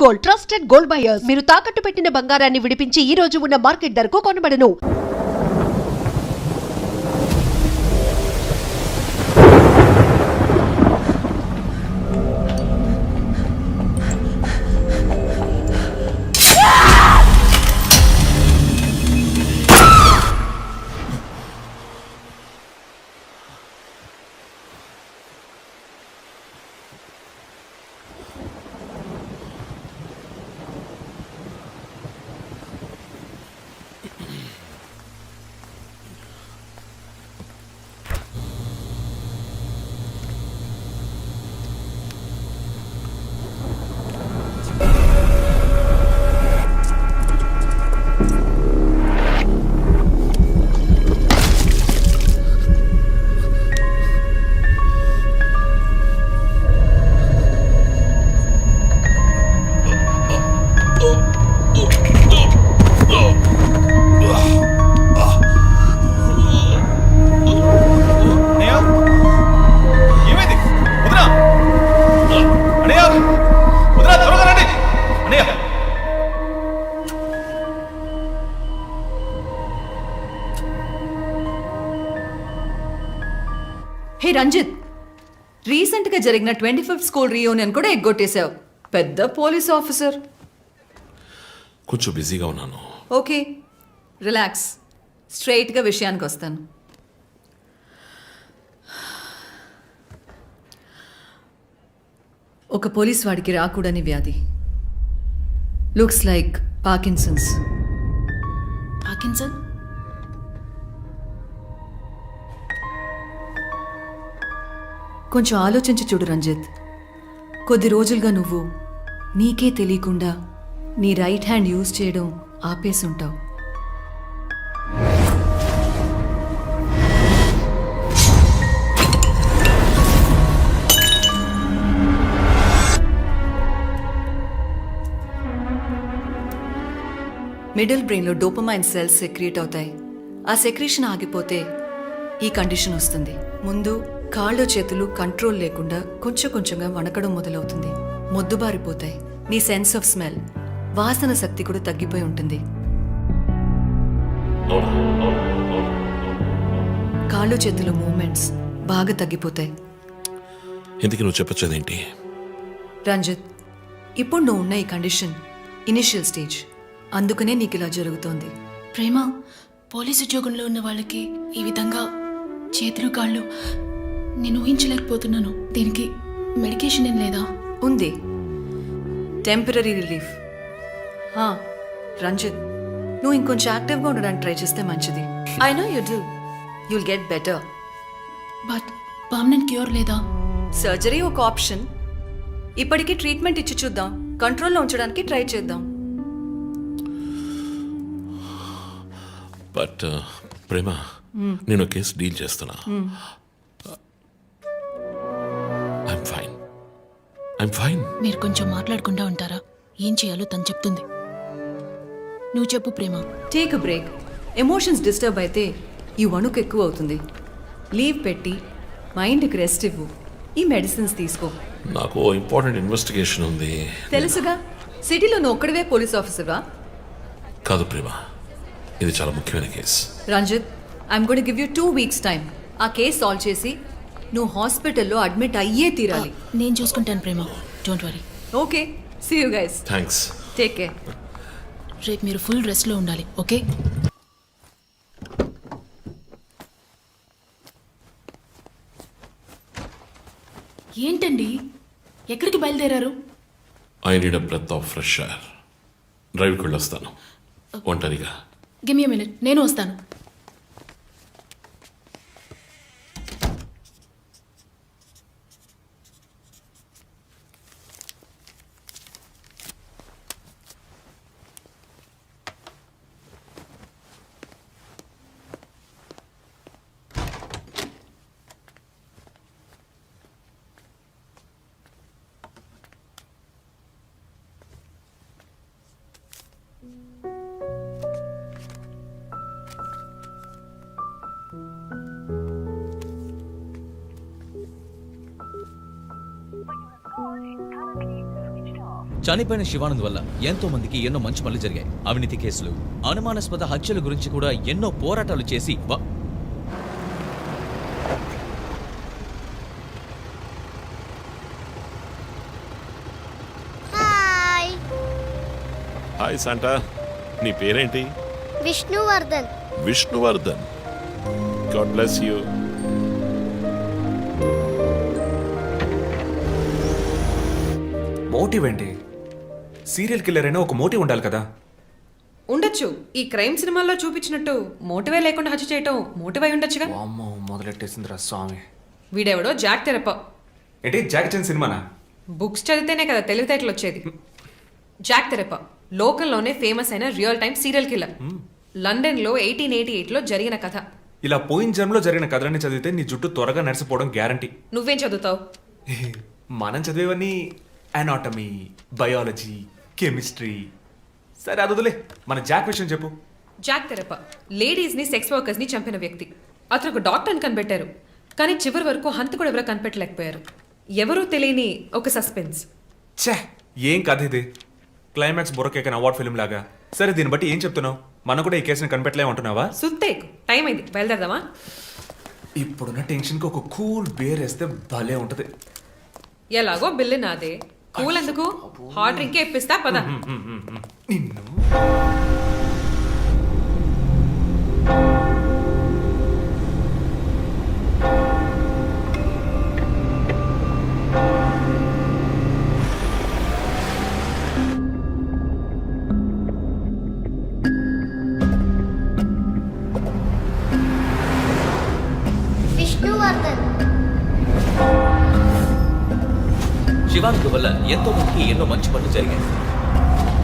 Gold, trusted gold buyers. మీరు తాకట్టు పెట్టిన బంగారాన్ని విడిపించి ఈ రోజు ఉన్న మార్కెట్ ధరకు కొనబడను. హే రంజిత్, రీసెంట్గా జరిగిన 25th స్కూల్ రీయూనియన్ కూడా ఎగ్గొట్టేశావు. పెద్ద పోలీస్ ఆఫీసర్. కొంచెం బిజీగా ఉన్నాను. Okay, relax. స్ట్రైట్గా విషయానికి వస్తాను. ఒక పోలీస్ వాడికి రాకూడని వ్యాధి. Looks like Parkinson's. పార్కిన్సన్? కొంచెం ఆలోచించి చూడు రంజిత్. కొద్ది రోజులుగా నువ్వు నీకే తెలియకుండా నీ రైట్ హ్యాండ్ యూజ్ చేయడం ఆపేసి ఉంటావు. మిడిల్ బ్రెయిన్లో డోపమైన్ సెల్స్ సెక్రియేట్ అవుతాయి. ఆ సెక్రీషన్ ఆగిపోతే ఈ కండిషన్ వస్తుంది. ముందు కాళ్ళు చేతులు కంట్రోల్ లేకుండా కొంచెం కొంచెంగా వణకడం మొదలవుతుంది. మొద్దుబారిపోతాయి. నీ సెన్స్ ఆఫ్ స్మెల్, వాసన శక్తి కూడా తగ్గిపోయి ఉంటుంది. కాళ్ళు చేతుల మూమెంట్స్ బాగా తగ్గిపోతాయి. ఎందుకు నువ్వు చెప్పొచ్చేదేంటి? రంజిత్, ఇప్పుడు నువ్వు ఉన్న ఈ కండిషన్ ఇనిషియల్ స్టేజ్. అందుకనే నీకు ఇలా జరుగుతోంది. ప్రేమ, పోలీసు ఉద్యోగంలో ఉన్న వాళ్ళకి ఈ విధంగా చేతులు కాళ్ళు నేను ఊహించలేకపోతున్నాను. దీనికి మెడికేషన్ ఏం లేదా? ఉంది, టెంపరీ రిలీఫ్. రంజిత్, నువ్వు ఇంకొంచెం యాక్టివ్గా ఉండడానికి ట్రై చేస్తే మంచిది. I know you do. You'll get better. But permanent cure లేదా? సర్జరీ ఒక ఆప్షన్. ఇప్పటికీ ట్రీట్మెంట్ ఇచ్చి చూద్దాం. కంట్రోల్లో ఉంచడానికి ట్రై చేద్దాం. బట్ ప్రేమ, నేను కేసు డీల్ చేస్తున్నా. I'm fine. మీరు కొంచెం మాట్లాడకుండా ఉంటారా? ఏం చేయాలో తను చెప్తుంది. నువ్వు చెప్పు Prema. Take a break. Emotions disturb అయితే ఈ వణుకు ఎక్కువ అవుతుంది. లీవ్ పెట్టి మైండ్కి రెస్ట్ ఇవ్వు. ఈ మెడిసిన్స్ తీసుకో. నాకు ఇంపార్టెంట్ ఇన్వెస్టిగేషన్ ఉంది. తెలుసుగా, సిటీలో నువ్వు ఒక్కడివే పోలీస్ ఆఫీసర్వా? కాదు ప్రేమ, ఇది చాలా ముఖ్యమైన case. Ranjith, I'm going to give you 2 weeks time. ఆ కేసు సాల్వ్ చేసి నువ్వు హాస్పిటల్లో అడ్మిట్ అయ్యే తీరాలి. నేను చూసుకుంటాను Prema, don't worry. Okay, see you guys. Thanks. Take care. రేపు మీరు ఫుల్ రెస్ట్లో ఉండాలి, ఓకే? ఏంటండి, ఎక్కడికి బయలుదేరారు? I need a breath of fresh air. డ్రైవ్కి వెళ్ళొస్తాను ఒంటరిగా. గివ్ మీ ఎ మినిట్, నేను వస్తాను. చనిపోయిన శివానంద్ వల్ల ఎంతో మందికి ఎన్నో మంచి పనులు జరిగాయి. అవినీతి కేసులు, అనుమానాస్పద హత్యల గురించి కూడా ఎన్నో పోరాటాలు చేసి హాయ్ హాయ్ శాంటా, నీ పేరేంటి? Vishnuvardhan. Vishnuvardhan. God bless you. Motive ఏంటి? సీరియల్ కిల్లర్ అయినా ఒక మోటివ్ ఉండాలి కదా. ఉండొచ్చు. ఈ క్రైమ్ సినిమాల్లో చూపించినట్టు మోటివే లేకుండా హత్య చేయటం మోటివ్ అయి ఉండొచ్చుగా. అమ్మో, మొదలెట్టేసిందిరా స్వామి. వీడెవడో జాక్ తెరప. ఏంటి జాకీ చాన్ సినిమానా? బుక్స్ చదివితేనే కదా తెలివితేటలు వచ్చేది. జాక్ తెరప లోకంలోనే ఫేమస్ అయిన రియల్ టైమ్ సీరియల్ కిల్లర్. లండన్లో 1888లో జరిగిన కథ. ఇలా పోయిన జన్మలో జరిగిన కథలన్నీ చదివితే నీ జుట్టు త్వరగా నడిసిపోవడం గ్యారంటీ. నువ్వేం చదువుతావు? మనం చదివేవన్నీ అనాటమీ, బయాలజీ, కెమిస్ట్రీ. సరే అదులే, మన జాక్ విషయం చెప్పు. జాక్ తెరప లేడీస్ ని సెక్స్ వర్కర్స్ ని చంపిన వ్యక్తి. అతను ఒక డాక్టర్ అని కనిపెట్టారు, కానీ చివరి వరకు హంతకుడు ఎవరో కనిపెట్టలేకపోయారు. ఎవరూ తెలియని ఒక సస్పెన్స్. ఛే, ఏం కథ ఇది? క్లైమాక్స్ బుర్రకేకన్ అవార్డ్ ఫిల్మ్ లాగా. సరే, దీన్ని బట్టి ఏం చెప్తున్నావు? మనం కూడా ఈ కేసుని కనిపెట్టలేమంటున్నావా? సుత్తేకు టైం అయింది, బయలుదేరదామా? ఇప్పుడున్న టెన్షన్కి ఒక కూల్ బేర్ వేస్తే భలే ఉంటది. ఎలాగో బిల్లు నాదే, కూల్ ఎందుకు? హాట్ డ్రింకే ఇప్పిస్తా పద. నిన్ను విష్ణువర్ధన్. శివానంద్ వల్ల ఎంతో మందికి ఎన్నో మంచి పనులు జరిగాయి.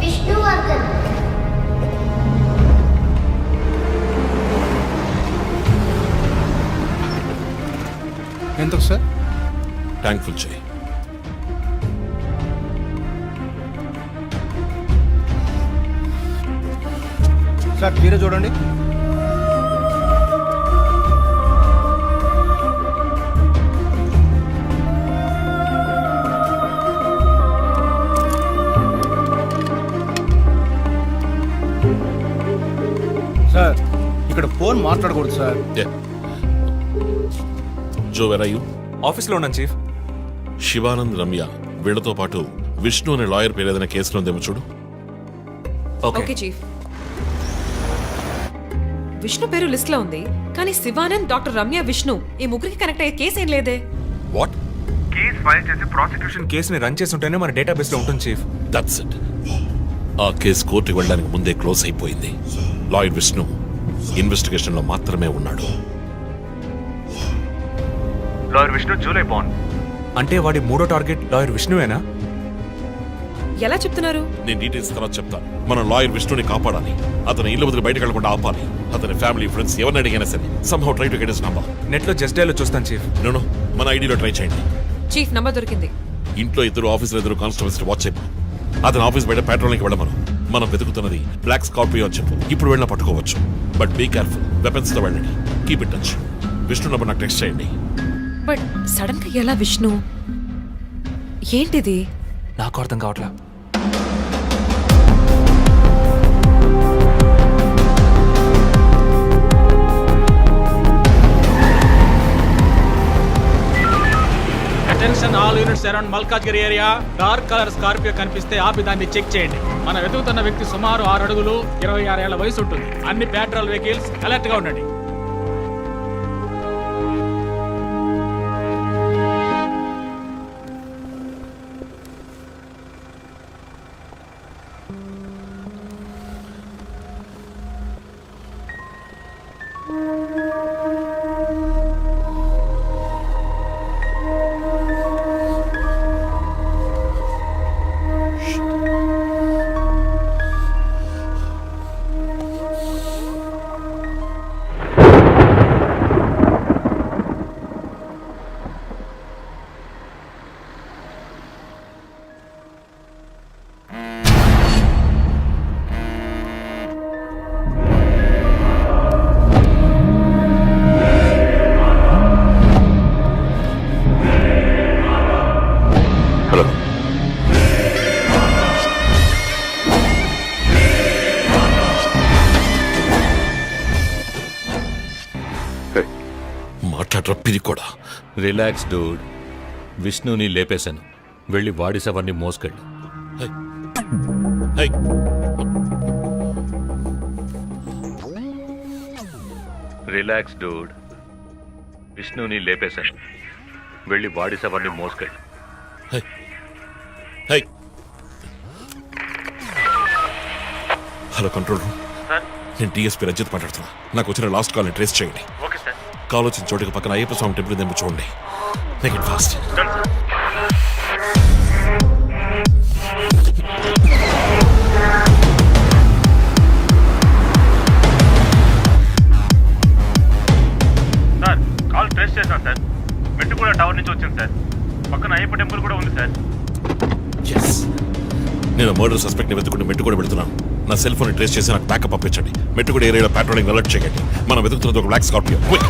విష్ణువర్ధన్. ఎంత సార్? ట్యాంక్ ఫుల్ చేయి. సార్ మీరే చూడండి. సార్ ఇక్కడ ఫోన్ మాట్లాడకూడదు sir. Joe, where are you? ఆఫీస్లో ఉన్నాను చీఫ్. శివానంద్, రమ్య వీళ్లతో పాటు విష్ణు అనే లాయర్ పేరు ఏదైనా కేసులో ఉందేమో చూడు. Okay chief. విష్ణు పేరు లిస్ట్ లో ఉంది, కానీ శివానంద్, డాక్టర్ రమ్య, విష్ణు ఈ ముగ్గురికి కనెక్ట్ అయ్యే కేసు ఏం లేదే. వాట్? కేసు ఫైల్ చేసి ప్రాసిక్యూషన్ కేసుని రన్ చేసి ఉంటేనే మన డేటాబేస్ లో ఉంటుంది చీఫ్. That's it. ఆ కేసు కోర్టుకు వెళ్ళడానికి ముందే క్లోజ్ అయిపోయింది. లాయర్ విష్ణు ఇన్వెస్టిగేషన్ లో మాత్రమే ఉన్నాడు. లాయర్ విష్ణు జూలై బాండ్ అంటే వాడి మూడో టార్గెట్ లాయర్ విష్ణువేనా? ఎలా చెప్తున్నారు? నేను డీటెయిల్స్ తర్వాత చెప్తాను. మనం లాయర్ విష్ణుని కాపాడాలి. అతని ఇల్లు వదిలి బయటకు వెళ్లకుండా ఆపాలి. అతని ఫ్యామిలీ, ఫ్రెండ్స్ ఎవరిని అడిగినా సరే somehow try to get his number. Net లో జస్ట్ డైలో చూస్తాను చీఫ్. నో, మన ఐడిలో ట్రై చేయండి. చీఫ్ నంబర్ దొరికింది. ఇంట్లో ఇద్దరు, ఆఫీసులో ఇద్దరు కానిస్టేబుల్స్ వాచ్ అయిపో. అతని ఆఫీస్ బయట పెట్రోలింగ్కి వెళ్ళమను. మనం వెతుకుతున్నది బ్లాక్ స్కార్పియో అని చెప్పు. ఇప్పుడు వెళ్ళినా పట్టుకోవచ్చు, బట్ బీ కేర్ఫుల్. వెపన్స్ తో వెళ్ళండి. Keep it touch. Vishnu number నాకు టెక్స్ట్ చేయండి. బట్ సడన్ గా ఎలా విష్ణు? ఏంటిది? నాకు అర్థం కావట్లా. Attention all units around Malkajgiri area. Dark colour Scorpio కనిపిస్తే ఆపి దాన్ని చెక్ చేయండి. మన వెతుకుతున్న వ్యక్తి సుమారు 6 అడుగులు 26 ఏళ్ల వయసు ఉంటుంది. అన్ని పెట్రోల్ వెహికల్స్ అలర్ట్ గా ఉండండి. వచ్చాడ్రా పిరికోడా. Relax dude. విష్ణుని లేపేశాను. వెళ్ళి వాడి శవాన్ని మోసుకెళ్ళు. హై. హై. Relax dude. విష్ణుని లేపేశాను. వెళ్ళి వాడి శవాన్ని మోసుకెళ్ళు. Hi. Hi. Hello control room. నేను టీఎస్పీ రజిత్ మాట్లాడుతున్నా. నాకు వచ్చిన లాస్ట్ కాల్ని ట్రేస్ చేయండి. కాల్ వచ్చిన చోటుకి పక్కన అయ్యప్ప స్వామి టెంపుల్ తెంపు చూడండి. Make it fast. Sir call trace చేశాను సార్. మెట్టుగూడ టవర్ నుంచి వచ్చింది సార్. పక్కన అయ్యప్ప టెంపుల్ కూడా ఉంది సార్. ఎస్, నేను మర్డర్ సస్పెక్ట్ ని వెతుకుంటూ మెట్టు కూడా వెళ్తున్నాను. నా సెల్ ఫోన్ ట్రేస్ చేసి నాకు బ్యాకప్ పంపించండి. మెట్టు కూడా ఏరియాలో ప్యాట్రోలింగ్ అలర్ట్ చేయండి. మనం వెతుకుతున్నది ఒక బ్లాక్ స్కార్పియో. క్విక్.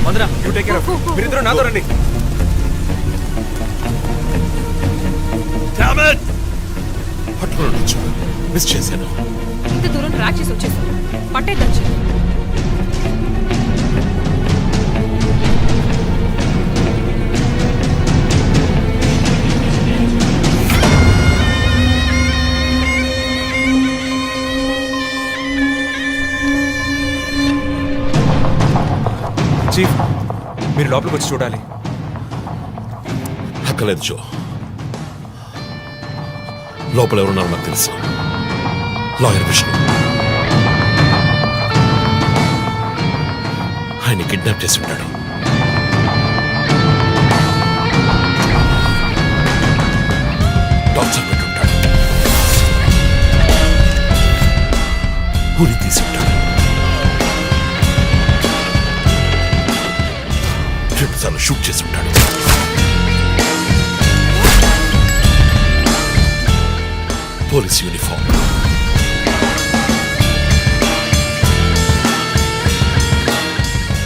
మందరా, you take care of it. మీరిద్దరూ నాతో రండి. Damn it! పట్టుకోవచ్చు, మిస్ చేశాను. ఇంత దూరం ట్రాక్ చేసి వచ్చేసాను. పట్టేద్దాం. చీఫ్, మీరు లోపలికి వచ్చి చూడాలి. అక్కలేదు జో, లోపల ఎవరున్నారో నాకు తెలుసు. లాయర్ విష్ణు. ఆయన కిడ్నాప్ చేసి ఉంటాడు. టార్చర్ పెట్టుంటాడు. ఉరి తీసి ఉంటాడు. 2 సార్లు షూట్ చేసి ఉంటాడు. పోలీస్ యూనిఫామ్,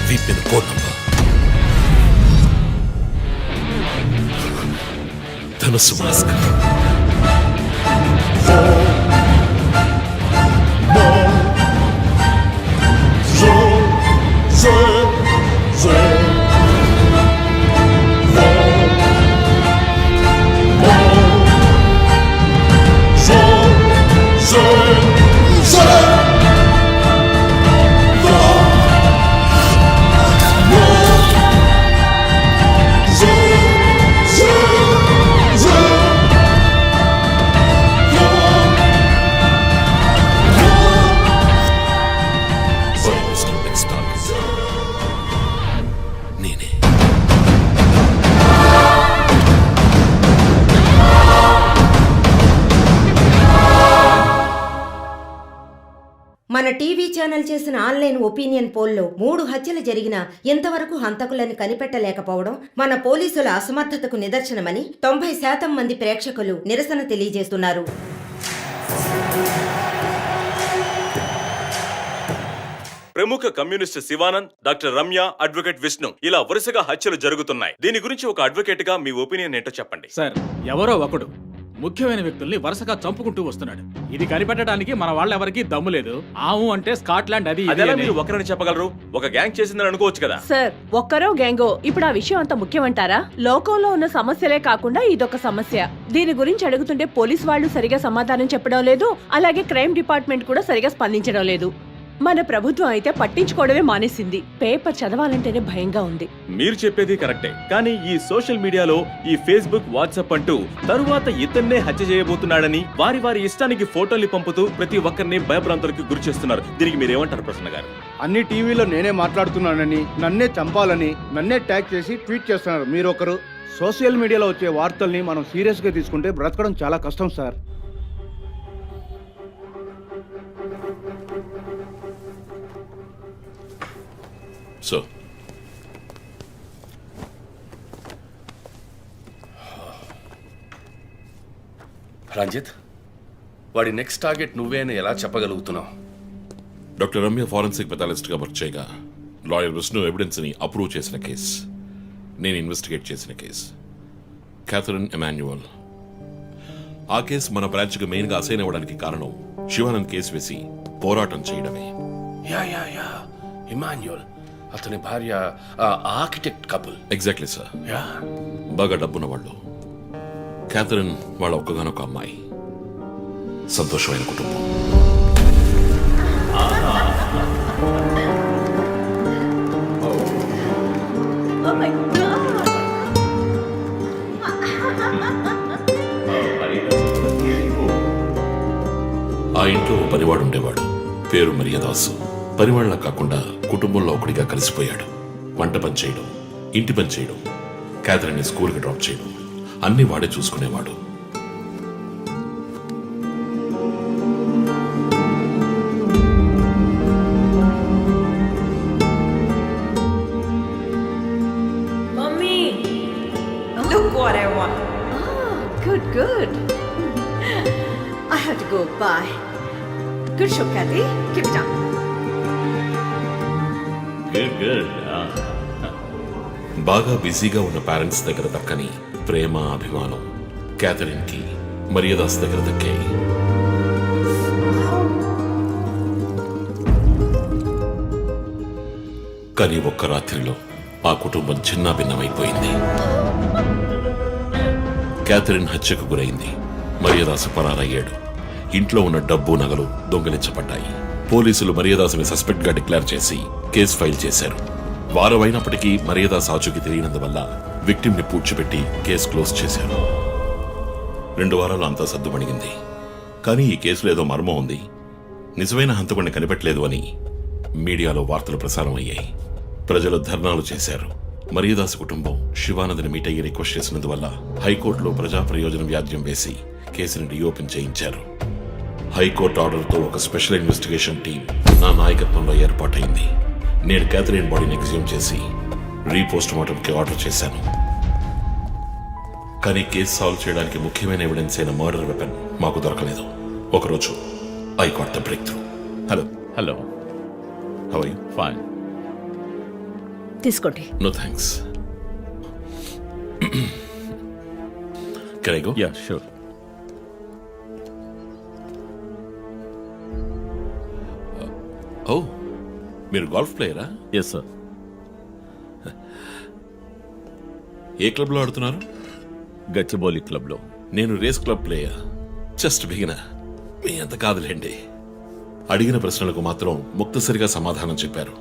వీపిన ఫోన్ నంబర్, ధనుసు మాస్క్. నేనే. మన టీవీ ఛానల్ చేసిన ఆన్లైన్ ఒపీనియన్ పోల్లో 3 హత్యలు జరిగినా ఎంతవరకు హంతకులను కనిపెట్టలేకపోవడం మన పోలీసుల అసమర్థతకు నిదర్శనమని 90% మంది ప్రేక్షకులు నిరసన తెలియజేస్తున్నారు. ప్రముఖ communist Shivanand, doctor Ramya, advocate Vishnu ఇలా వరుసగా హత్యలు జరుగుతున్నాయి. దీని గురించి ఒక అడ్వకేట్ గా మీ ఒపీనియన్ ఏంటో చెప్పండి. సార్, ఎవరో ఒకడు ముఖ్యమైన వ్యక్తుల్ని వరుసగా చంపుకుంటూ వస్తున్నాడు. ఇది కనిపెట్టడానికి మన వాళ్ళెవరికీ దమ్ము లేదు. ఆవు అంటే స్కాట్లాండ్ అది ఇది అదేలా అని. మీరు ఒకరిని చెప్పగలరు? ఒక గ్యాంగ్ చేసిందని అనుకోవచ్చు కదా. సార్, ఒక్కరో గ్యాంగో ఇప్పుడు ఆ విషయం అంత ముఖ్యమంటారా? లోకంలో ఉన్న సమస్యలే కాకుండా ఇదొక సమస్య. దీని గురించి అడుగుతుంటే పోలీస్ వాళ్ళు సరిగా సమాధానం చెప్పడం లేదు, అలాగే క్రైమ్ డిపార్ట్మెంట్ కూడా సరిగా స్పందించడం లేదు. మన ప్రభుత్వం అయితే పట్టించుకోవడమే మానేసింది. పేపర్ చదవాలంటేనే భయంగా ఉంది. మీరు చెప్పేది కరెక్టే, కానీ ఈ సోషల్ మీడియాలో ఈ ఫేస్బుక్, వాట్సాప్ అంటూ తరువాత ఇతన్నే హత్య చేయబోతున్నాడని వారి వారి ఇష్టానికి ఫోటోలు పంపుతూ ప్రతి ఒక్కరిని భయభ్రాంతులకు గురి చేస్తున్నారు. దీనికి మీరేమంటారు ప్రసన్న గారు? అన్ని టీవీలో నేనే మాట్లాడుతున్నానని, నన్నే చంపాలని, నన్నే ట్యాగ్ చేసి ట్వీట్ చేస్తున్నారు మీరు ఒకరు. సోషల్ మీడియాలో వచ్చే వార్తల్ని మనం సీరియస్ గా తీసుకుంటే బ్రతకడం చాలా కష్టం సార్. సో రంజిత్, వాడి నెక్స్ట్ టార్గెట్ నువ్వే అని ఎలా చెప్పగలుగుతున్నావు? డాక్టర్ రమ్య ఫారెన్సిక్ పెథాలజిస్ట్గా వర్క్ చేయగా లాయర్ విష్ణు ఎవిడెన్స్ని అప్రూవ్ చేసిన కేస్, నేను ఇన్వెస్టిగేట్ చేసిన కేస్, క్యాథరిన్ ఎమాన్యువల్. ఆ కేసు మన బ్రాంచ్కి మెయిన్గా అసైన్ అవ్వడానికి కారణం శివానంద్ కేసు వేసి పోరాటం చేయడమే. యా యా యా ఇమాన్యుయల్, అతని భార్య architect couple. Exactly sir. Yeah, బాగా డబ్బున్న వాళ్ళు. క్యాథరిన్ వాళ్ళ ఒక్కగానొక అమ్మాయి. సంతోషమైన కుటుంబం. ఆ ఇంట్లో పనివాడు ఉండేవాడు, పేరు మరియదాసు. పనివాళ్ళ కాకుండా కుటుంబంలో ఒకటిగా కలిసిపోయాడు. వంట పని చేయడం, ఇంటి పని చేయడం, క్యాథరిన్ని స్కూల్కి డ్రాప్ చేయడం అన్నీ వాడే చూసుకునేవాడు. Mummy, look what I want. Oh, good, good. I have to go. Bye. Good show, Kathy. Keep it up. బాగా బిజీగా ఉన్న పేరెంట్స్ దగ్గర దక్కని ప్రేమ, అభిమానం క్యాథరిన్ కి మరియదాస్ దగ్గర దక్కాయి. కానీ ఒక్క రాత్రిలో ఆ కుటుంబం చిన్నాభిన్నమైపోయింది. క్యాథరిన్ హత్యకు గురైంది. మరియదాసు పరారయ్యాడు. ఇంట్లో ఉన్న డబ్బు, నగలు దొంగిలించబడ్డాయి. పోలీసులు మరియదాసుని సస్పెక్ట్ గా డిక్లేర్ చేసి కేసు ఫైల్ చేశారు. వారం అయినప్పటికీ మరియదాస్ ఆచూకీ తెలియనందువల్ల విక్టిమ్ ని పూడ్చిపెట్టి కేసు క్లోజ్ చేశారు. 2 వారాలు అంతా సద్దుమణిగింది. కానీ ఈ కేసులో ఏదో మర్మం ఉంది, నిజమైన హంతకుడిని కనిపెట్టలేదు అని మీడియాలో వార్తలు ప్రసారం అయ్యాయి. ప్రజలు ధర్నాలు చేశారు. మరియదాసు కుటుంబం శివానందని మీట్ అయ్యి రిక్వెస్ట్ చేసినందువల్ల హైకోర్టులో ప్రజా ప్రయోజన వ్యాజ్యం వేసి కేసుని రీఓపెన్ చేయించారు. హైకోర్టు ఆర్డర్తో ఒక స్పెషల్ ఇన్వెస్టిగేషన్ టీం నా నాయకత్వంలో ఏర్పాటైంది. నేను క్యాథరిన్ బాడీని ఎగ్జ్యూమ్ చేసి రీపోస్ట్ మార్టంకి ఆర్డర్ చేశాను. కానీ కేసు సాల్వ్ చేయడానికి ముఖ్యమైన ఎవిడెన్స్ అయిన మర్డర్ వెపన్ మాకు దొరకలేదు. ఒకరోజు I got the breakthrough. Hello hello, how are you? Fine. తీసుకోండి. No thanks. Can I go? Yeah, sure. Oh, మీరు గోల్ఫ్ ప్లేయరా? Yes sir. ఏ క్లబ్లో ఆడుతున్నారు? గచ్చిబౌలి క్లబ్లో. నేను race club player. Just beginner. మీ అంత కాదులేండి. అడిగిన ప్రశ్నలకు మాత్రం ముక్తసరిగా సమాధానం చెప్పారు.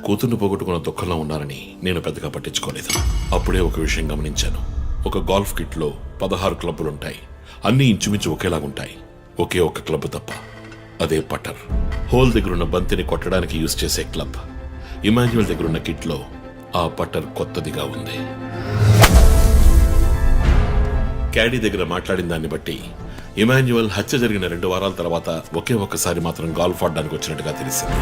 కూతుర్ని పోగొట్టుకున్న దుఃఖంలో ఉన్నారని నేను పెద్దగా పట్టించుకోలేదు. అప్పుడే ఒక విషయం గమనించాను. ఒక గోల్ఫ్ కిట్లో 16 క్లబ్బులుంటాయి. అన్నీ ఇంచుమించు ఒకేలాగుంటాయి. ఒకే ఒక్క క్లబ్ తప్ప, అదే పట్టర్. హోల్ దగ్గరున్న బంతిని కొట్టడానికి యూజ్ చేసే క్లబ్. ఇమాన్యుయల్ దగ్గరున్న కిట్లో ఆ పట్టర్ కొత్తదిగా ఉంది. క్యాడీ దగ్గర మాట్లాడిన దాన్ని బట్టి ఇమాన్యుయల్ హత్య జరిగిన 2 వారాల తర్వాత ఒకే ఒక్కసారి మాత్రం గోల్ఫ్ ఆడడానికి వచ్చినట్టుగా తెలిసింది.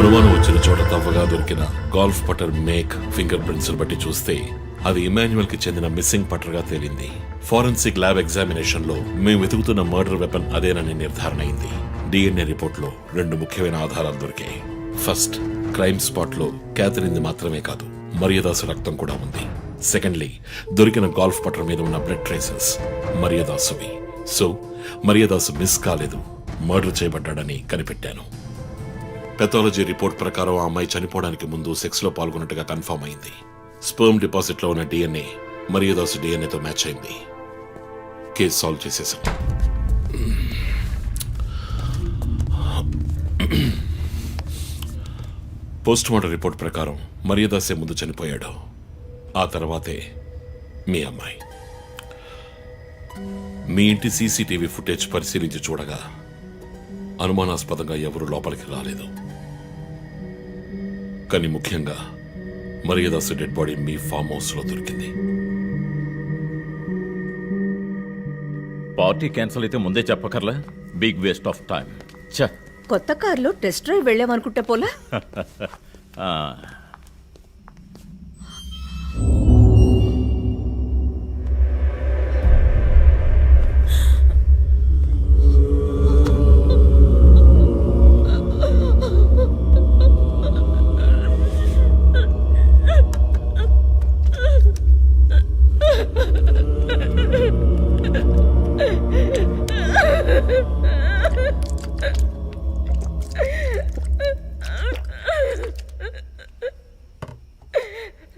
అనుమానం వచ్చిన చోట తవ్వగా దొరికిన గోల్ఫ్ పట్టర్ మేక్ ఫింగర్ ప్రింట్స్ బట్టి చూస్తే అది ఇమాన్యుయల్ కి చెందిన మిస్సింగ్ పట్టర్ గా తేలింది. ఫోరెన్సిక్ ల్యాబ్ ఎగ్జామినేషన్ లో మేము వెతుకుతున్న మర్డర్ వెపన్ అదేనని నిర్ధారణ అయింది. డిఎన్ఏ రిపోర్ట్ లో 2 ముఖ్యమైన ఆధారాలు దొరికాయి. ఫస్ట్, క్రైమ్ స్పాట్ లో క్యాథరిన్ మాత్రమే కాదు, మరియదాసు రక్తం కూడా ఉంది. సెకండ్లీ, దొరికిన గోల్ఫ్ పట్టర్ మీద ఉన్న బ్లడ్ ట్రేసెస్ మరియదాసువి. సో మరియదాసు మిస్ కాలేదు, మర్డర్ చేయబడ్డాడని కనిపెట్టాను. పెథాలజీ రిపోర్ట్ ప్రకారం ఆ అమ్మాయి చనిపోవడానికి ముందు సెక్స్ లో పాల్గొన్నట్టుగా కన్ఫర్మ్ అయింది. స్పర్మ్ డిపాజిట్ లో ఉన్న డిఎన్ఏ మరియదాసు డిఎన్ఏతో మ్యాచ్ అయింది. కేసు సాల్వ్ చేసేసాం. పోస్ట్ మార్టం రిపోర్ట్ ప్రకారం మరియదాసే ముందు చనిపోయాడు. ఆ తర్వాతే మీ అమ్మాయి. మీ ఇంటి సీసీటీవీ ఫుటేజ్ పరిశీలించి చూడగా అనుమానాస్పదంగా ఎవరూ లోపలికి రాలేదు. కానీ ముఖ్యంగా మరియదాసు డెడ్ బాడీ మీ ఫామ్ హౌస్ లో దొరికింది. పార్టీ క్యాన్సిల్ అయితే ముందే చెప్పకర్లా? Big waste of time. కొత్త కారులో టెస్ట్ డ్రైవ్ వెళ్ళామనుకుంటా పోలా.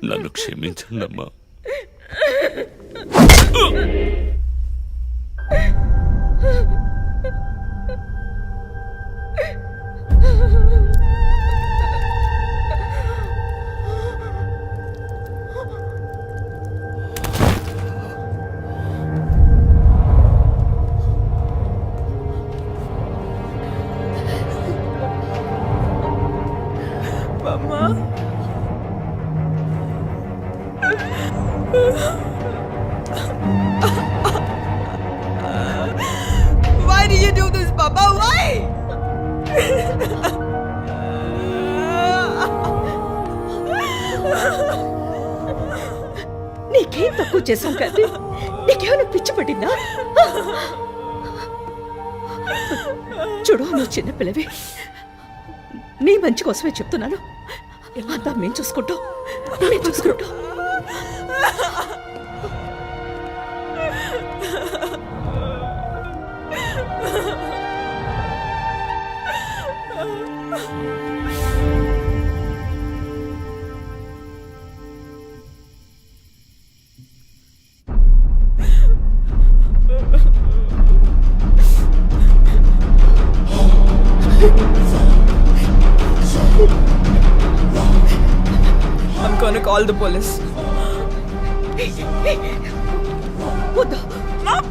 నన్ను క్షమించండి అమ్మా. Why did you do this, Papa? Why? నీకేం తక్కువ చేశాం కదా? నీకేమైనా పిచ్చి పట్టిందా? చూడు, నువ్వు చిన్నపిల్లవి. నీ మంచి కోసమే చెప్తున్నాను. అంతా మేము చూసుకుంటాం. Call the police. వద్దు.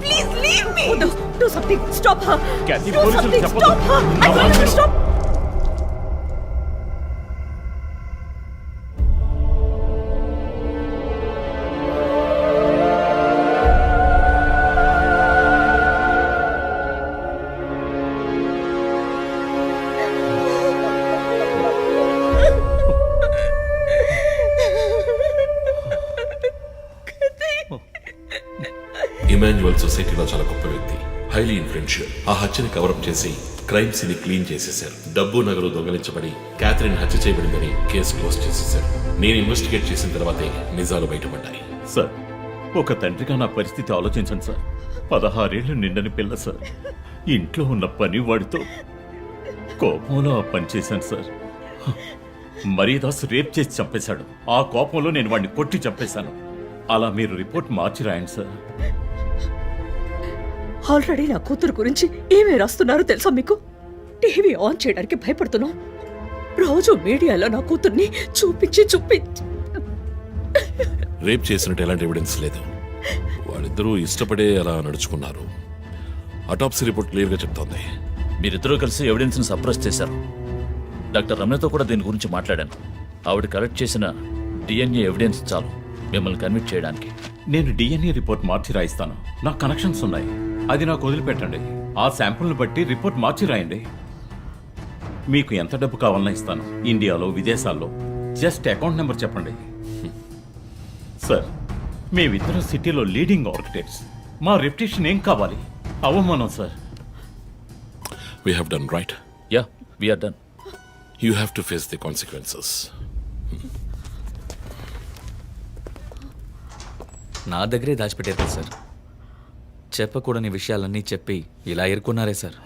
Please leave me. Do something. Stop her. Kathy, పోలీసులు చెప్పొద్దు. స్టాప్. ఇమాన్యువల్ సొసైటీలో చాలా గొప్ప వ్యక్తి, హైలీ ఇన్ఫ్లుయెన్షియల్. ఆ హత్యని కవరప్ చేసి క్రైమ్ సీన్ క్లీన్ చేసేశారు. డబ్బు నగలు దొంగలించబడి క్యాథరిన్ హత్య చేయబడిందని కేసు క్లోజ్ చేసేశారు. నేను ఇన్వెస్టిగేట్ చేసిన తర్వాతే నిజాలు బయటపడ్డాయి. సార్, ఒక తండ్రిగా నా పరిస్థితి ఆలోచించండి సార్. 16 ఏళ్ళు నిండని పిల్ల సార్. ఇంట్లో ఉన్న పని వాడితో కోపంలో ఆ పని చేశాను సార్. మరీదాస్ రేప్ చేసి చంపేశాడు. ఆ కోపంలో నేను వాడిని కొట్టి చంపేశాను. అలా మీరు రిపోర్ట్ మార్చి రాయండి సార్. ఆల్రెడీ నా కూతురు గురించి ఏమేమి రాస్తున్నారో తెలుసా మీకు? టీవీ ఆన్ చేయడానికి భయపడుతున్నాం. రోజు మీడియాలో నా కూతుర్ని చూపించి రేప్ చేసినట్టు ఎలాంటి ఎవిడెన్స్ లేదు. వాళ్ళిద్దరూ ఇష్టపడే అలా నడుచుకున్నారు. అటాప్సీ రిపోర్ట్ క్లియర్గా చెప్తోంది. మీరిద్దరూ కలిసి ఎవిడెన్స్ని సప్రెస్ చేశారు. డాక్టర్ రమణతో కూడా దీని గురించి మాట్లాడాను. ఆవిడ కలెక్ట్ చేసిన డిఎన్ఏ ఎవిడెన్స్ చాలు మిమ్మల్ని కన్విక్ట్ చేయడానికి. నేను డిఎన్ఏ రిపోర్ట్ మార్చి రాయిస్తాను. నాకు కనెక్షన్స్ ఉన్నాయి. అది నాకు వదిలిపెట్టండి. ఆ శాంపుల్ని బట్టి రిపోర్ట్ మార్చి రాయండి. మీకు ఎంత డబ్బు కావాలన్నా ఇస్తాను. ఇండియాలో, విదేశాల్లో. జస్ట్ అకౌంట్ నెంబర్ చెప్పండి. సార్, మేమిద్దరం సిటీలో లీడింగ్ ఆర్కిటెక్ట్స్. మా రెప్యుటేషన్ ఏం కావాలి? అవమానం sir. We have done right. Yeah, we're done. You have to face the consequences. నా దగ్గరే దాచిపెట్టారు కదా సార్. చెప్పకూడని విషయాలన్నీ చెప్పి ఇలా ఇరుక్కున్నారే సార్.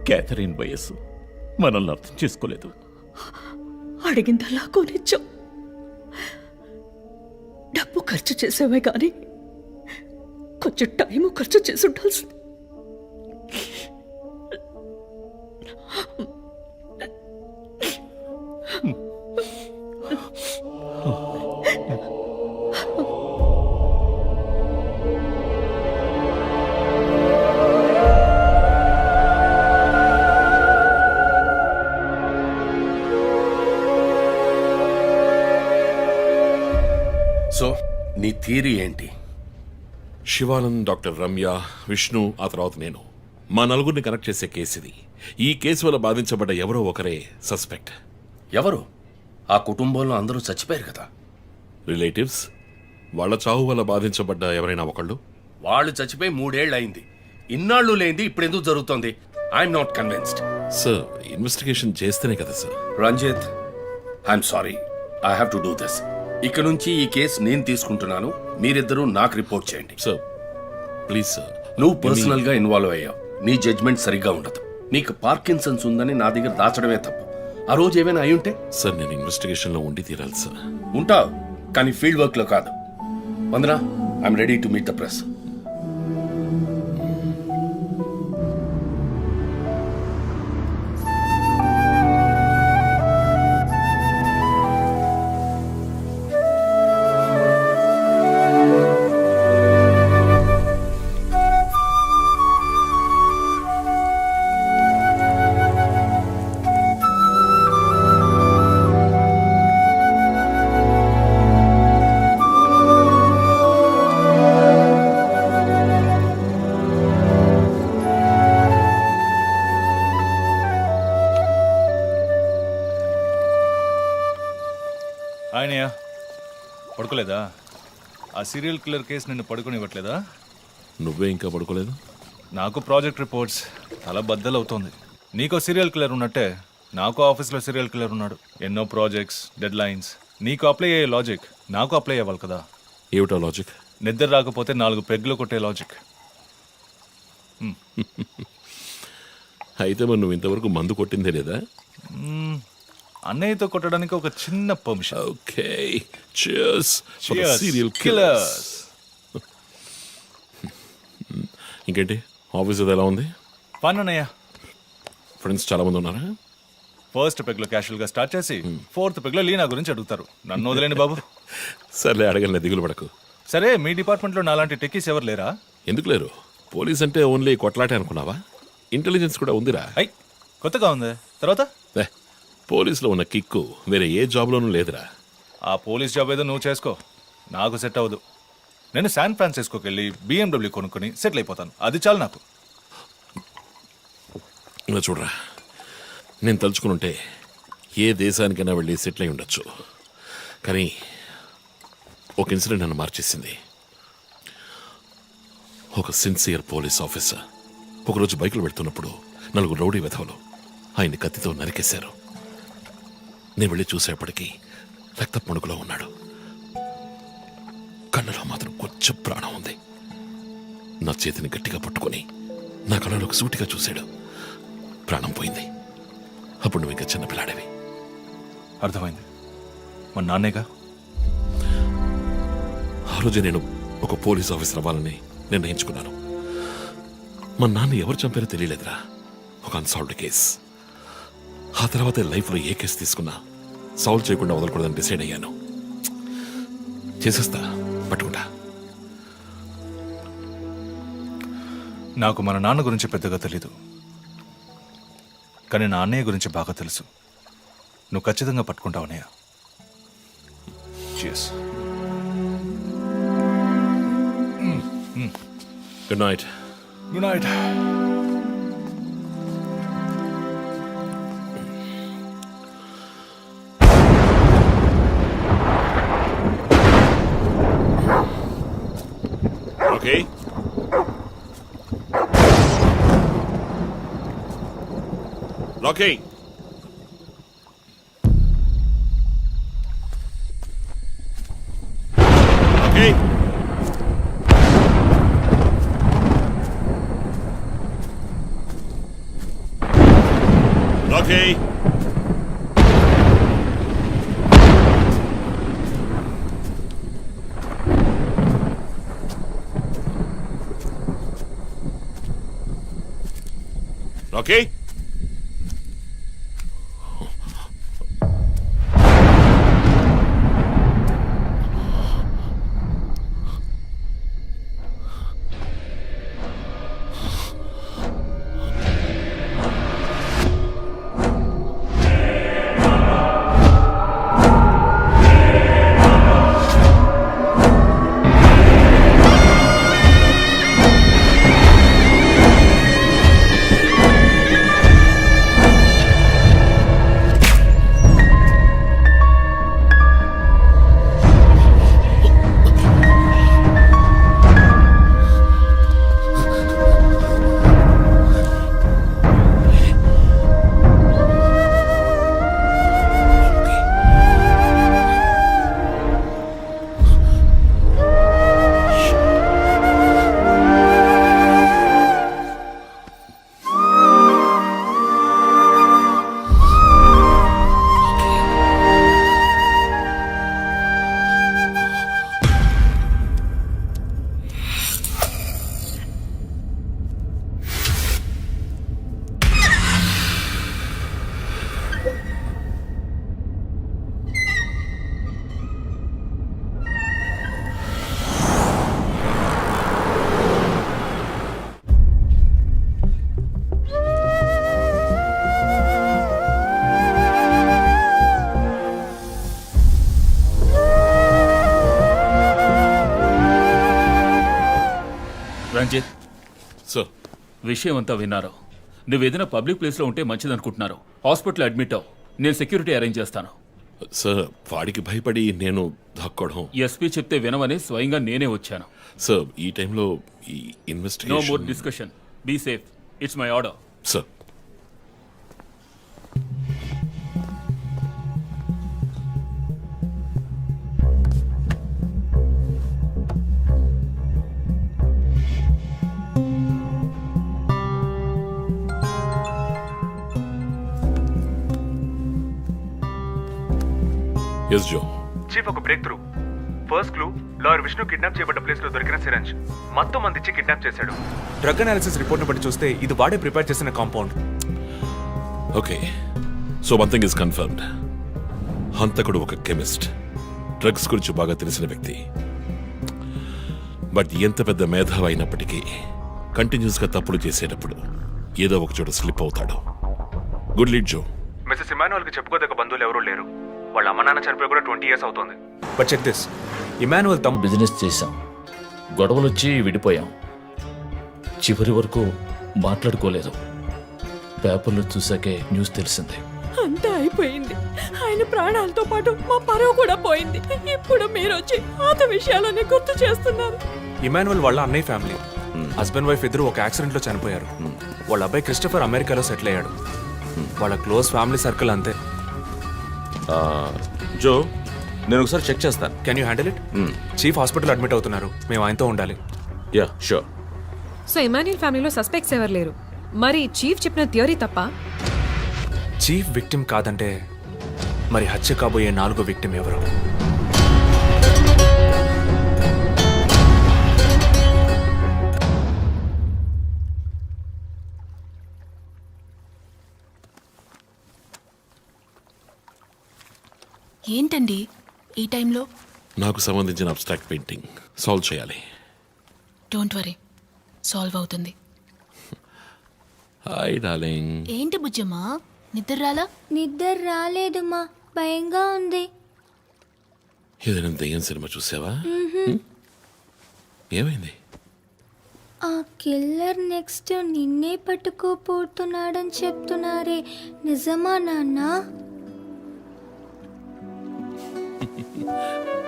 క్యాథరిన్ వయస్సు మనల్ని అర్థం చేసుకోలేదు. అడిగిందల్లా కొనిచ్చాం. డబ్బు ఖర్చు చేసేవే కానీ కొంచెం టైము ఖర్చు చేసి ఉండాల్సింది. సో నీ థియరీ ఏంటి? శివానంద్, డాక్టర్ రమ్య, విష్ణు, ఆ తర్వాత నేను, మా నలుగురిని కనెక్ట్ చేసే కేసు ఇది. ఈ కేసు వల్ల బాధించబడ్డ ఎవరో ఒకరే సస్పెక్ట్. ఎవరు? ఆ కుటుంబంలో అందరూ చచ్చిపోయారు కదా. రిలేటివ్స్. వాళ్ళ చావు వల్ల బాధించబడ్డ ఎవరైనా ఒకళ్ళు. వాళ్ళు చచ్చిపోయి 3 ఏళ్ళు అయింది. ఇన్నాళ్ళు లేనిది ఇప్పుడు ఎందుకు జరుగుతోంది? I'm not convinced. Sir, investigation చేస్తేనే కదా sir. Ranjith, I'm sorry, I have to do this. ఇక నుంచి ఈ కేసు నేను తీసుకుంటున్నాను. మీరిద్దరూ నాకు రిపోర్ట్ చేయండి. Sir please sir. నువ్వు పర్సనల్ గా ఇన్వాల్వ్ అయ్యావు. నీ జడ్జ్మెంట్ సరిగ్గా ఉండదు. నీకు పార్కిన్సన్స్ ఉందని నా దగ్గర దాచడమే తప్పు. ఆ రోజు ఏమైనా అయి ఉంటే? సార్, నేను ఇన్వెస్టిగేషన్ లో ఉండి తీరాలి సార్. ఉంటావు, కానీ ఫీల్డ్ వర్క్ లో కాదు. Vandana, I'm ready to meet the press. ఆయనయ్య పడుకోలేదా? ఆ సీరియల్ కిల్లర్ కేసు నిన్ను పడుకోనివ్వట్లేదా? నువ్వే ఇంకా పడుకోలేదు? నాకు ప్రాజెక్ట్ రిపోర్ట్స్ అలా బద్దలవుతోంది. నీకో సీరియల్ కిల్లర్ ఉన్నట్టే నాకు ఆఫీస్లో సీరియల్ కిల్లర్ ఉన్నాడు. ఎన్నో ప్రాజెక్ట్స్, డెడ్ లైన్స్. నీకు అప్లై అయ్యే లాజిక్ నాకు అప్లై అవ్వాలి కదా. ఏమిటో లాజిక్? నిద్ర రాకపోతే 4 పెగ్గులు కొట్టే లాజిక్. అయితే మరి నువ్వు ఇంతవరకు మందు కొట్టిందే లేదా? అన్నయ్యతో కొట్టడానికి ఒక చిన్న permission. Okay, cheers for the Cheers, serial killers. killers. ఇంకేంటి ఆఫీస్ అది ఎలా ఉంది? ఫన్ అన్నయ్య. ఫ్రెండ్స్ చాలా మంది ఉన్నారా? ఫస్ట్ పెగ్లో క్యాషువల్ గా స్టార్ట్ చేసి 4th పెగ్లో లీనా గురించి అడుగుతారు. నన్ను వదిలేండి బాబు. సర్లే, అడగలే, దిగులు పడకు. సరే, మీ డిపార్ట్మెంట్లో నాలాంటి టెక్కీస్ ఎవరు లేరా? ఎందుకు లేరు? పోలీస్ అంటే ఓన్లీ కొట్లాటే అనుకున్నావా? ఇంటెలిజెన్స్ కూడా ఉందిరా. అయ్, కొత్తగా ఉంది. తర్వాత పోలీసులో ఉన్న కిక్కు వేరే ఏ జాబ్లోనూ లేదురా. ఆ పోలీస్ జాబ్ ఏదో నువ్వు చేసుకో, నాకు సెట్ అవ్వదు. నేను శాన్ ఫ్రాన్సిస్కోకి వెళ్ళి BMW కొనుక్కొని సెటిల్ అయిపోతాను. అది చాలు నాకు. ఇలా చూడరా, నేను తలుచుకుని ఉంటే ఏ దేశానికైనా వెళ్ళి సెటిల్ అయి ఉండొచ్చు. కానీ ఒక ఇన్సిడెంట్ నన్ను మార్చేసింది. ఒక సిన్సియర్ పోలీస్ ఆఫీసర్ ఒకరోజు బైకులు పెడుతున్నప్పుడు 4 రౌడీ వెధవలు ఆయన్ని కత్తితో నరికేశారు. నేను వెళ్ళి చూసేప్పటికీ రక్త పణుకులో ఉన్నాడు. కన్నులో మాత్రం కొంచెం ప్రాణం ఉంది. నా చేతిని గట్టిగా పట్టుకొని నా కళ్ళలోకి సూటిగా చూశాడు. ప్రాణం పోయింది. అప్పుడు నువ్వు ఇంకా చిన్నపిల్లాడేవి. అర్థమైంది. మా నాన్నేగా. ఆ రోజే నేను ఒక పోలీస్ ఆఫీసర్ అవ్వాలని నిర్ణయించుకున్నాను. మా నాన్న ఎవరు చంపారో తెలియలేదురా. ఒక అన్సాల్వ్డ్ కేస్. ఆ తర్వాత లైఫ్లో ఏ కేసు తీసుకున్నా సాల్వ్ చేయకుండా వదలకూడదని డిసైడ్ అయ్యాను. చేసేస్తా, పట్టుకుంటా. నాకు మన నాన్న గురించి పెద్దగా తెలీదు, కానీ నా అన్నయ్య గురించి బాగా తెలుసు. నువ్వు ఖచ్చితంగా పట్టుకుంటావు అన్నయ్య. Cheers. Good night. Good night. Okay, okay. Okay, okay. Okay, Ranjith, sir. విషయం అంతా విన్నారు. నువ్వు ఏదైనా పబ్లిక్ ప్లేస్లో ఉంటే మంచిదనుకుంటున్నారు. హాస్పిటల్ అడ్మిట్ అవ్వు. నేను సెక్యూరిటీ అరేంజ్ చేస్తాను. సార్, వాడికి భయపడి నేను దాక్కోవడం. ఎస్పీ చెప్తే వినవని స్వయంగా నేనే వచ్చాను. సార్, ఈ టైంలో ఈ no more investigation. Discussion. Be safe. It's my order. Sir, yes Joe. Chief ఒక breakthrough. First clue lawyer Vishnu kidnap చేయబడ్డ ప్లేస్ లో దొరికిన సిరంజ్ మొత్తం మంది ఇచ్చి కిడ్నాప్ చేశాడు. డ్రగ్ అనాలిసిస్ రిపోర్ట్ ని బట్టి చూస్తే ఇది వాడే ప్రిపేర్ చేసిన compound. Okay, so one thing is confirmed. హంతకుడు ఒక కెమిస్ట్, డ్రగ్స్ గురించి బాగా తెలిసిన వ్యక్తి. బట్ ఎంత పెద్ద మేధావి అయినప్పటికీ కంటిన్యూస్ గా తప్పులు చేసేటప్పుడు ఏదో ఒక చోట స్లిప్ అవుతాడు. గుడ్ లీడ్ జో. మిస్సెస్ ఇమానువల్ కి చెప్పుకోదగ్గ బంధువులు ఎవరూ లేరు. వాళ్ళ అమ్మ నాన్న చనిపోయి కూడా 20 years అవుతోంది. బట్ చెక్ దిస్, ఇమానువల్ తమ బిజినెస్ చేశాం, గొడవలు వచ్చి విడిపోయాం, చివరి వరకు మాట్లాడుకోలేదు. పేపర్లో చూసాకే న్యూస్ తెలిసింది. అంతా అయిపోయింది. ఆయన ప్రాణాలతో పాటు మా పరువు కూడా పోయింది. ఇప్పుడు మీరు వచ్చి పాత విషయాలని గుర్తు చేస్తున్నారు. ఇమానువల్ వాళ్ళ అన్నయ్య ఫ్యామిలీ, హస్బెండ్ వైఫ్ ఇద్దరు ఒక యాక్సిడెంట్ లో చనిపోయారు. వాళ్ళ అబ్బాయి క్రిస్టఫర్ అమెరికాలో సెటిల్ అయ్యాడు. వాళ్ళ క్లోజ్ ఫ్యామిలీ సర్కిల్ అంతే. జో, నేను ఒకసారి చెక్ చేస్తాను. Can you handle it? Chief hospital admit అవుతున్నారు, మేము ఆయనతో ఉండాలి. Yeah sure. సో ఇమాన్యుయల్ ఫ్యామిలీలో సస్పెక్ట్స్ ఎవరు లేరు. మరి చీఫ్ చెప్పిన థియరీ తప్ప? చీఫ్ విక్టిమ్ కాదంటే మరి హత్య కాబోయే 4వ విక్టిమ్ ఎవరు? ఏంటండి ఈ టైంలో? నాకు సంబంధించిన అబ్స్ట్రాక్ట్ పెయింటింగ్ సాల్వ్ చేయాలి. డోంట్ వరీ, సాల్వ్ అవుతుంది. Hi darling. ఏంటి బుజ్జమ్మా, నిద్ర రాలా? నిద్ర రాలేదు మా, భయంగా ఉంది. ఏదైనా దెయ్యం సినిమా చూసావా? ఏమైంది? ఆ కిల్లర్ నెక్స్ట్ నిన్నే పట్టుకోపోతున్నాడని చెప్తున్నారే, నిజమా నాన్న?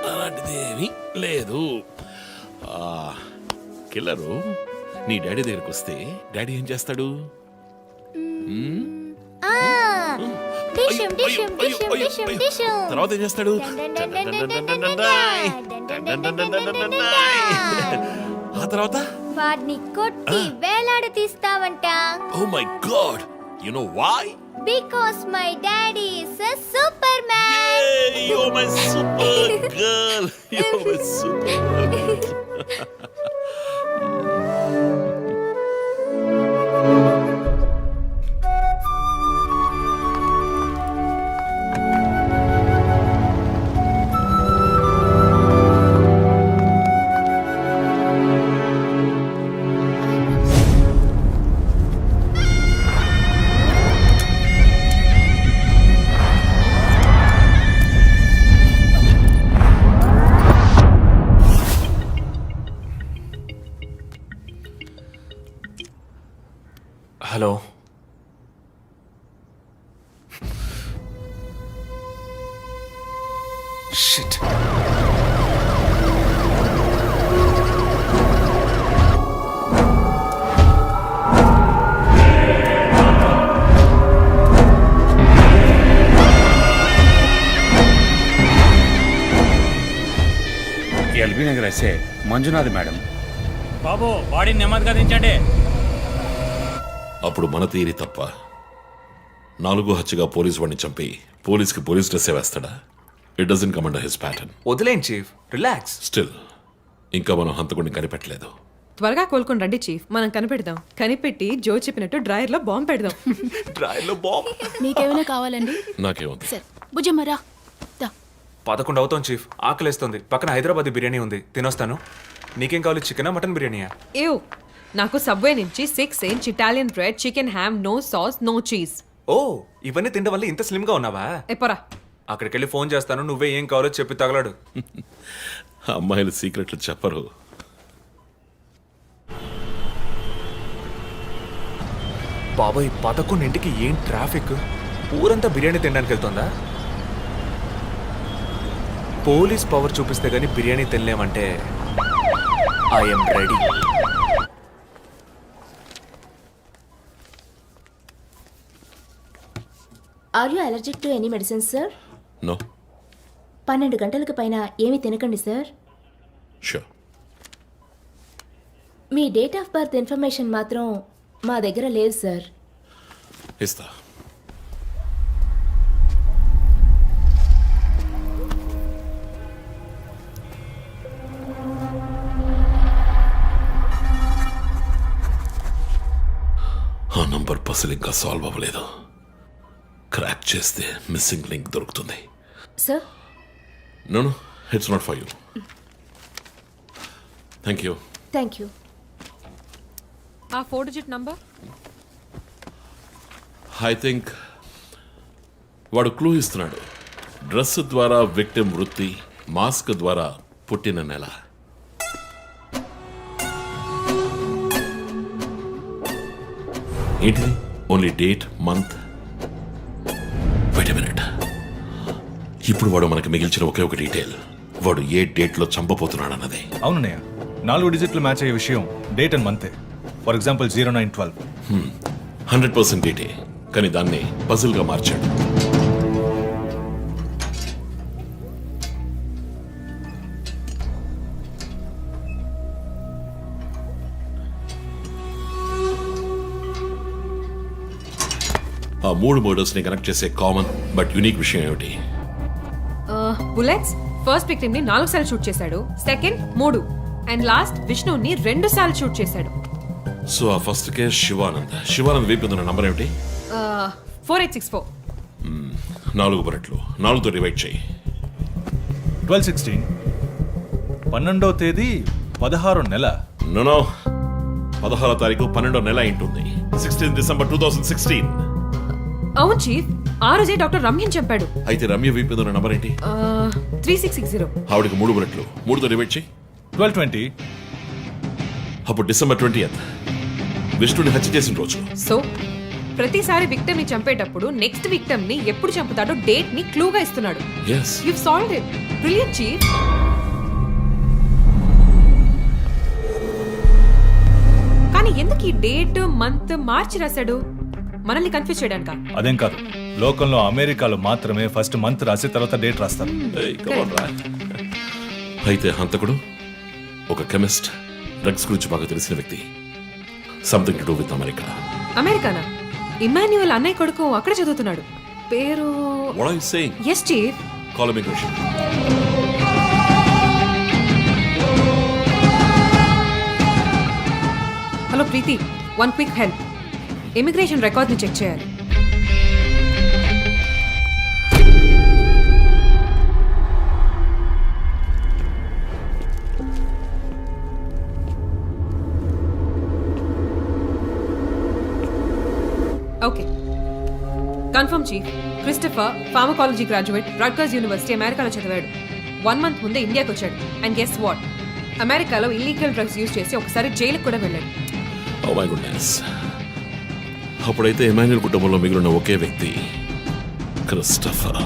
అలాంటిదేమీ లేదు. కిల్లరు నీ డాడీ దగ్గరికి వస్తే డాడీ ఏం చేస్తాడు? డిషం డిషం డిషం డిషం డిషం. తర్వాత ఏం చేస్తాడు? ఆ తర్వాత వాడిని కొట్టి వేలాడ తీస్తావంట. Oh my god, you know why? Because my daddy is a Superman. Yay, you're my super girl. You're my super girl. Hello, shit. LB Nagar SA Manjunath madam. బాబు, బాడీని నెమ్మదిగా దించండి. అప్పుడు మన తీరి తప్ప 4 హత్యగా పోలీసు వాడిని చంపి పోలీస్కి పోలీస్ డ్రెస్ వేస్తాడా? It doesn't come under his pattern. వదిలేం చీఫ్, రిలాక్స్. స్టిల్ ఇంకా మనం హంతకుడిని కనిపెట్టలేదు. త్వరగా కోలుకొని రండి చీఫ్, మనం కనిపెడదాం. కనిపెట్టి జో చెప్పినట్టు డ్రాయర్ లో బాంబు పెడదాం. డ్రాయర్లో బాంబ్. మీకేమైనా కావాలండి? నాకేముంది? సరే బుజ్జమ్మ రా. 11 అవుతాం చీఫ్, ఆకలేస్తుంది. పక్కన హైదరాబాద్ బిర్యానీ ఉంది, తినొస్తాను. నీకేం కావాలి, చికెనా మటన్ బిర్యానీయా? ఏవ్, నాకు సబ్వే నుంచి 6 inch Italian bread, chicken ham, no sauce, no cheese. Oh, ఇవన్నీ తినడం వల్ల ఇంత స్లిమ్ గా ఉన్నావా? ఎప్పరా, అక్కడికి వెళ్ళి ఫోన్ చేస్తాను, నువ్వే ఏం కావాలో చెప్పి తగలాడు. అమ్మాయిలు సీక్రెట్లు చెప్పరు. బాబాయ్, 11ంటికి ఏం ట్రాఫిక్! ఊరంతా బిర్యానీ తినడానికి వెళ్తుందా? పోలీస్ పవర్ చూపిస్తే గానీ బిర్యానీ తినలేమంటే I'm ready. Are you allergic to any medicine sir? No. 12 గంటలకు పైన ఏమీ తినకండి సార్. షూర్. మీ డేట్ ఆఫ్ బర్త్ ఇన్ఫర్మేషన్ మాత్రం మా దగ్గర లేదు సార్. ఇస్తా. అసలు ఇంకా సాల్వ్ అవ్వలేదు. క్రాక్ చేస్తే మిస్సింగ్ లింక్ దొరుకుతుంది. Sir no it's not for you. Thank you. Thank you. ఆ 4 డిజిట్ నంబర్ ఐ థింక్ వాడు క్లూ ఇస్తున్నాడు. డ్రెస్ ద్వారా విక్టిమ్ వృత్తి, మాస్క్ ద్వారా పుట్టిన నెల. ఏంటిది? Only date, month. Wait a minute. ఇప్పుడు వాడు మనకి మిగిల్చిన ఒకే ఒక డీటెయిల్, వాడు ఏ డేట్లో చంపబోతున్నాడు అన్నదే. అవునన్నయ్య, 4 డిజిట్లు మ్యాచ్ అయ్యే విషయం డేట్ అండ్ మంతే. For example 0912. 100% డేటే, కానీ దాన్ని పజిల్గా మార్చాడు. ఆ 3 మర్డర్స్ ని కనెక్ట్ చేసే కామన్ బట్ యూనిక్ విషయం ఏమిటి? బుల్లెట్స్ ఫస్ట్ విక్టిమ్ ని 4 సార్లు షూట్ చేశాడు, సెకండ్ 3, అండ్ లాస్ట్ విష్ణుని 2 సార్లు షూట్ చేశాడు. సో ఆ ఫస్ట్ కేస్ శివానంద్ వీపు ఉన్న నంబర్ ఏమిటి? 4864. 4 బుల్లెట్లు, 4తో డివైడ్ చేయి. 12/16. 12వ తేదీ 16వ నెల. నో 16వ తారీఖు 12వ నెల ఉంటుంది. 16 డిసెంబర్ 2016. అవును చీఫ్, ఆ రోజే డాక్టర్ రమ్యని చంపాడు. అయితే రమ్య వీపు ఉన్న నంబర్ ఏంటి? 3660. ఆవిడకి 3 బుల్లెట్లు, 3తో డివైడ్ చేయి. 12/20. అప్పుడు డిసెంబర్ 20th విష్ణుని హత్య చేసిన రోజు. సో ప్రతిసారి విక్టిమ్ ని చంపేటప్పుడు నెక్స్ట్ విక్టిమ్ ని ఎప్పుడు చంపుతాడో డేట్ ని క్లూగా ఇస్తున్నాడు. yes you solved it. Brilliant chief. కానీ ఎందుకు ఈ డేట్ మంత్ మార్చి రాశాడు? మనల్ని కన్ఫ్యూజ్ చేయడానికా? అదేం కాదు, లోకంలో అమెరికాలో మాత్రమే ఫస్ట్ మంత్ రాసి తర్వాత డేట్ రాస్తారు. Hey, come on, Ryan. అయితే హంతకుడు ఒక కెమిస్ట్, డ్రగ్స్ గురించి బాగా తెలిసిన వ్యక్తి. Something to do with America. అమెరికానా? ఇమాన్యుయల్ అన్నయ్య కొడుకు అక్కడ చదువుతున్నాడు. పేరు What are you saying? Yes chief. Call immigration. Hello Preethi, one quick help. Immigration record ని చెక్ చేయాలి. Okay, confirm chief. Christopher pharmacology graduate, Rutgers university, అమెరికాలో చదివాడు. 1 month ముందే ఇండియాకి వచ్చాడు. అండ్ గెస్ వాట్, అమెరికాలో ఇల్లీగల్ డ్రగ్స్ యూజ్ చేసి ఒకసారి జైలుకి కూడా వెళ్ళాడు. Oh my goodness. అప్పుడైతే ఎమాన్యుయల్ కుటుంబంలో మిగిలిన ఒకే వ్యక్తి క్రిస్టఫర్.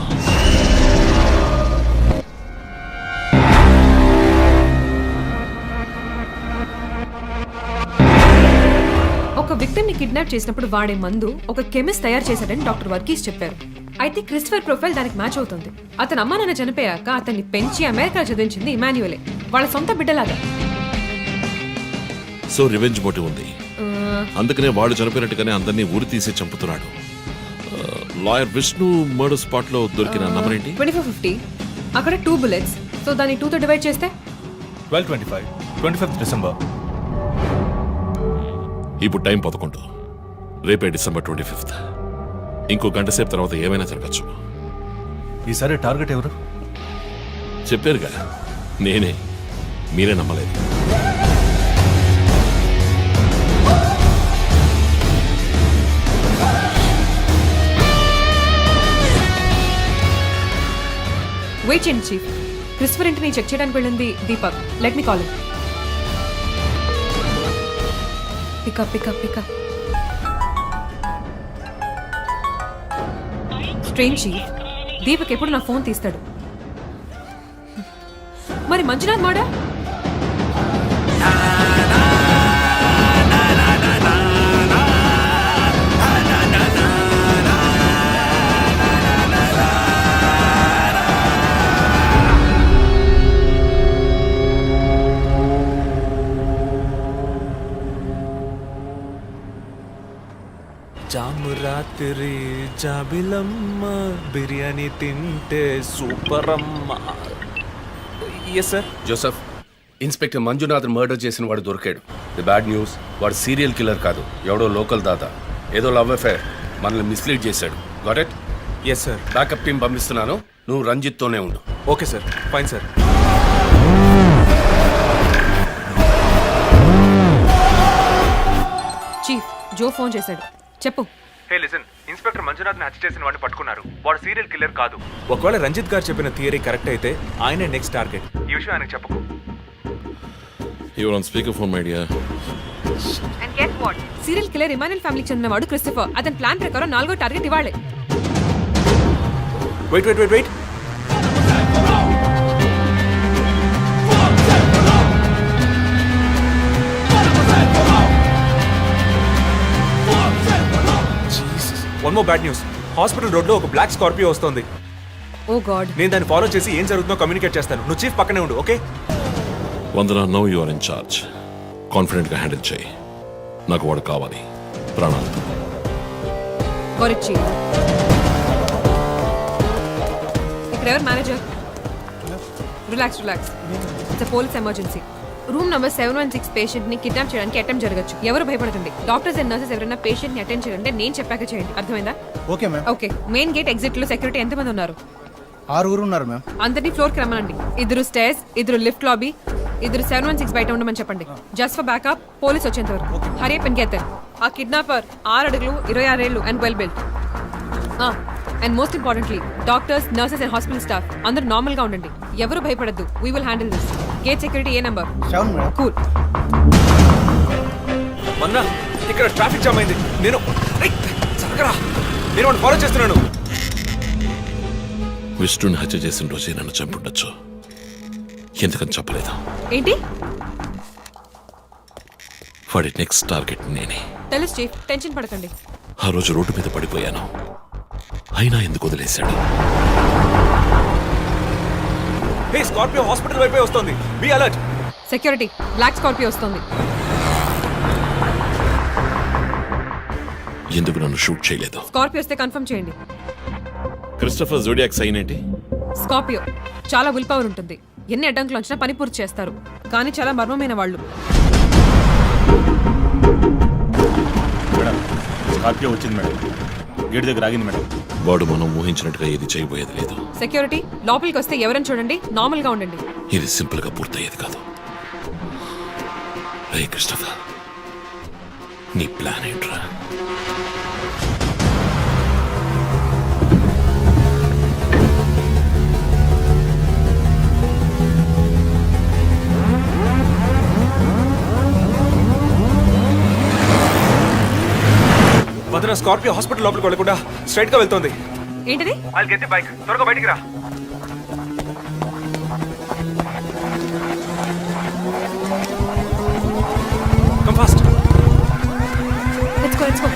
ఒక విక్టిమ్ ని కిడ్నాప్ చేసినప్పుడు వాడే మందు ఒక కెమిస్ట్ తయారు చేశాడని డాక్టర్ వర్గీస్ చెప్పారు. అయితే క్రిస్టఫర్ ప్రొఫైల్ దానికి మ్యాచ్ అవుతుంది. అతని అమ్మ నాన్న చనిపోయాక అతన్ని పెంచి అమెరికా చదివించింది ఇమాన్యుయలే, వాళ్ళ సొంత బిడ్డలాగా. సో రివెంజ్ మోటివ్ ఉంది, అందుకనే వాడు చనిపోయినట్టుగానే అందరినీ ఊరి తీసి చంపుతున్నాడు. లాయర్ విష్ణు మర్డర్ స్పాట్ లో దొరికిన నంబర్ ఏంటి? 2450. అక్కడ 2 bullets. సో దాన్ని 2తో డివైడ్ చేస్తే 12/25. 25th December. ఇప్పుడు టైం 11. రేపే డిసెంబర్ 25th. ఇంకో గంట సేపు తర్వాత ఏమైనా జరగచ్చు. ఈసారి టార్గెట్ ఎవరు? చెప్పారుగా, నేనే. మీరే నమ్మలేదు. వెయిట్ చేయండి చీఫ్. క్రిస్టఫర్ ఇంటిని చెక్ చేయడానికి వెళ్ళింది Deepak. Let me call. Pickup. Strange chief, Deepak ఎప్పుడు నా ఫోన్ తీస్తాడు. మరి మంజునాథ్ మాడా? జాము రాత్రి జాబిలమ్మ బిర్యానీ తింటే సూపర్ అమ్మ. Yes sir. Joseph, inspector Manjunath murder చేసిన వాడు దొరికాడు. ది బ్యాడ్ న్యూస్, వాడు సీరియల్ కిల్లర్ కాదు, ఎవడో లోకల్ దాత. ఏదో లవ్ అఫేర్ మనల్ని మిస్లీడ్ చేశాడు. Got it? Yes sir. Backup team పంపిస్తున్నాను, నువ్వు రంజిత్తోనే ఉండు. Okay sir, fine sir. Chief, Joe phone చేశాడు. చెప్పు. హే లిసన్, ఇన్స్పెక్టర్ మంజునాథ్ని హత్య చేసిన వాడిని పట్టుకున్నారు. వాడు సీరియల్ కిల్లర్ కాదు. ఒకవేళ రంజిత్ గారు చెప్పిన థియరీ కరెక్ట్ అయితే ఆయనే నెక్స్ట్ టార్గెట్. ఈ విషయం ఆయనకు చెప్పకు. Your on speaker phone my dear. And get what? Serial killer Emmanuel ఫ్యామిలీకి చెందినవాడు క్రిస్టఫర్. అతని ప్లాన్ ప్రకారం 4వ టార్గెట్ ఇవాళే. Wait wait wait wait. One more bad news. Hospital road లో ఒక బ్లాక్ స్కార్పియో వస్తుంది. Oh God. నేను దాన్ని ఫాలో చేసి ఏం జరుగుతుందో కమ్యూనికేట్ చేస్తాను. నువ్వు చీఫ్ పక్కనే ఉండు, okay? Vandana, no you are in charge. Confident గా హ్యాండిల్ చేయి. నాకు వాడు కావాలి, ప్రాణాలతో. చీఫ్, ఇక్కడ ఎవరు manager? Relax relax. It's police emergency. Room number 716 patient ని కిడ్నాప్ చేయడానికి అటెంప్ట్ జరగచ్చు. ఎవరు భయపడుతుంది. డాక్టర్స్ అండ్ నర్సెస్ ఎవరైనా పేషెంట్ ని అటెండ్ చేయాలంటే నేను చెప్పాక చేయండి. అర్థమైందా? Okay ma'am. Okay. Main gate exit లో సెక్యూరిటీ ఎంతమంది ఉన్నారు? 6 ఉన్నారు మ్యామ్. అందరినీ ఫ్లోర్ కి రమ్మనండి. 2 స్టేర్స్, 2 లిఫ్ట్ లాబీ, 2 716 బయట ఉండమని చెప్పండి. జస్ట్ ఫర్ బ్యాకప్, పోలీస్ వచ్చేంత వరకు. Hurry up and get them. ఆ కిడ్నాపర్ 6 అడుగులు 26 ఏళ్ళు and well built. And most importantly doctors, nurses and hospital staff అందరూ నార్మల్ గా ఉండండి. ఎవరు భయపడద్దు. We will handle this. Gate security ఏ నంబర్? 7 మేడం. కూల్. మన్నా, ఇక్కడ ట్రాఫిక్ జామ్ అయింది. నేను వాడిని ఫాలో చేస్తున్నాను. విష్ణుని హత్య చేసిన రోజే నన్ను చంపుండొచ్చు. ఎందుకని చెప్పలేదు? ఏంటి? వాడి నెక్స్ట్ టార్గెట్ నేనే. తెలుసు చీఫ్, టెన్షన్ పడకండి. ఆ రోజు రోడ్డు మీద పడిపోయాను, అయినా ఎందుకు వదిలేశాడు? హే, స్కార్పియో హాస్పిటల్ వైపే వస్తుంది. Be alert. Security, black Scorpio వస్తుంది. ఎందుకు నన్ను షూట్ చేయలేదు? స్కార్పియో వస్తే కన్ఫర్మ్ చేయండి. క్రిస్టఫర్ జోడియాక్ సైన్ ఏంటి? స్కార్పియో చాలా విల్ పవర్ ఉంటుంది. ఎన్ని అడ్డంకులు వచ్చినా పని పూర్తి చేస్తారు. కానీ చాలా మర్మమైన వాళ్ళు. మేడం, స్కార్పియో వచ్చింది మేడం. గేట్ దగ్గర ఆగింది మేడం. వాడు మనం ఊహించినట్టుగా ఏది చేయబోయేది లేదు. సెక్యూరిటీ, లోపలికి వస్తే ఎవరని చూడండి. నార్మల్ గా ఉండండి. ఇది సింపుల్ గా పూర్తయ్యేది కాదు. రే క్రిస్టఫర్, నీ ప్లాన్ ఏంట్రా? వదిన, స్కార్పియో హాస్పిటల్ లోపలికి వెళ్ళకుండా స్ట్రైట్ గా వెళ్తోంది. ఏంటిది? I'll get the bike. త్వరగా బయటికి రా. Come fast. Let's go, let's go.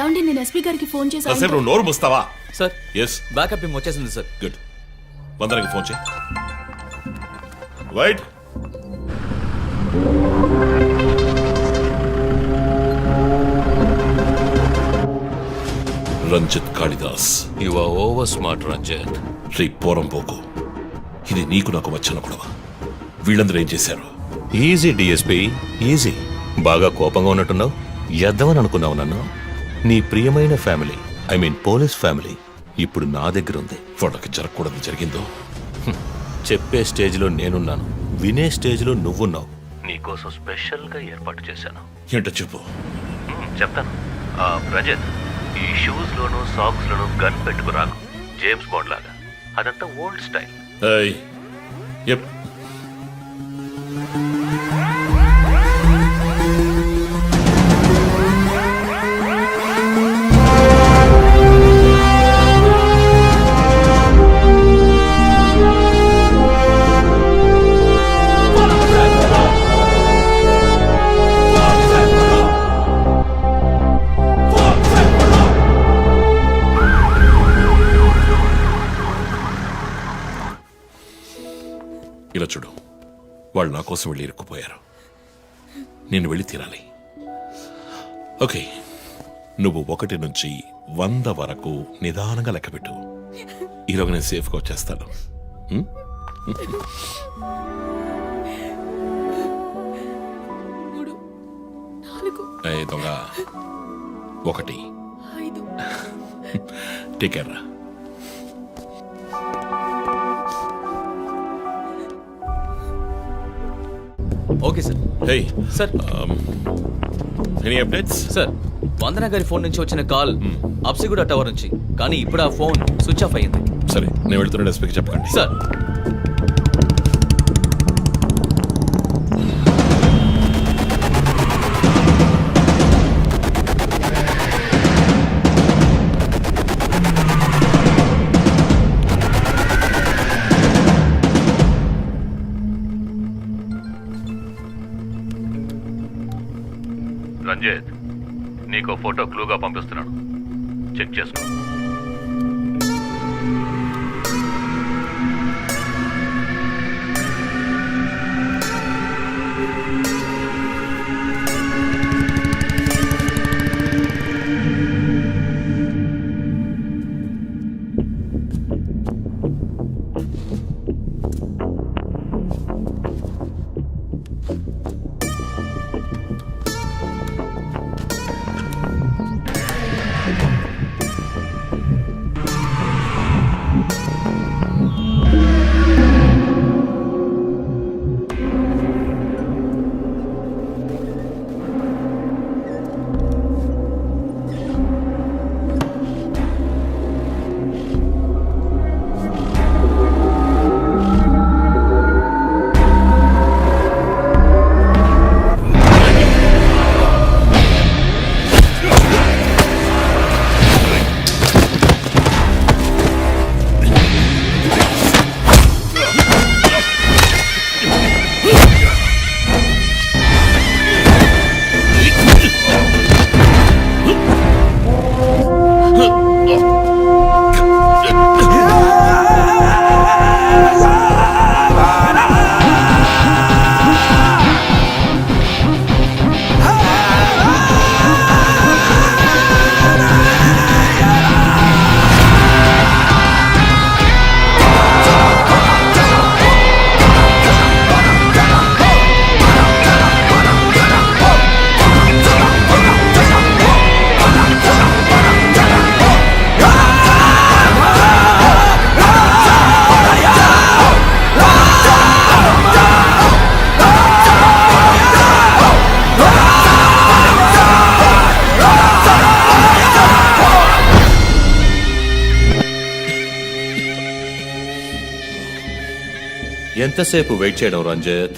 ఏమండి, నేను ఎస్పీ గారికి ఫోన్ చేశాను. కాసేపు నువ్వు నోరు మూస్తావా? సార్, ఎస్, బ్యాకప్ టీం వచ్చేసింది సార్. గుడ్. వందనకి ఫోన్ చేయి. Wait, Ranjith Kalidas. You are over smart Ranjith. రీ పోరంపోకు, ఇది నీకు నాకు వచ్చిన గొడవ. వీళ్ళందరూ ఏం చేశారు? Easy DSP, easy. బాగా కోపంగా ఉన్నట్టున్నావు. ఎద్దవని అనుకున్నావు నన్ను. నీ ప్రియమైన family, I mean police family, ఇప్పుడు నా దగ్గర ఉంది. వాళ్ళకి జరగకూడదు జరిగిందో. చెప్పే స్టేజ్లో నేనున్నాను, వినే స్టేజ్లో నువ్వున్నావు. నీకోసం స్పెషల్గా ఏర్పాటు చేశాను. ఏంటో చెప్పు. చెప్తాను. రజత్, ఈ షూస్ లోను సాక్స్ లోను గన్ పెట్టుకురాకు, జేమ్స్ బాండ్ లాగా. అదంతా ఓల్డ్ స్టైల్. ఏయ్, ఎప్. ఇలా చూడు, వాళ్ళు నా కోసం వెళ్ళి ఇరుక్కుపోయారు. నేను వెళ్ళి తీరాలి. ఓకే, నువ్వు 1 నుంచి 100 వరకు నిదానంగా లెక్కపెట్టు. ఈలోగా నేను సేఫ్గా వచ్చేస్తాను. ఉం? ఏయ్ దొంగ, 1 టేక్ కేర్ రా. Okay sir. Hey sir, any updates? Sir Vandana గారి ఫోన్ నుంచి వచ్చిన కాల్ అప్సిగూడ టవర్ నుంచి, కానీ ఇప్పుడు ఆ ఫోన్ స్విచ్ ఆఫ్ అయ్యింది. సరే, నేను వెళ్తున్న ఎస్పీకి చెప్పకండి. సార్, రంజిత్, నీకు ఫోటో క్లూగా పంపిస్తున్నాను, చెక్ చేసుకో. ఎంతసేపు వెయిట్ చేయడం రంజిత్?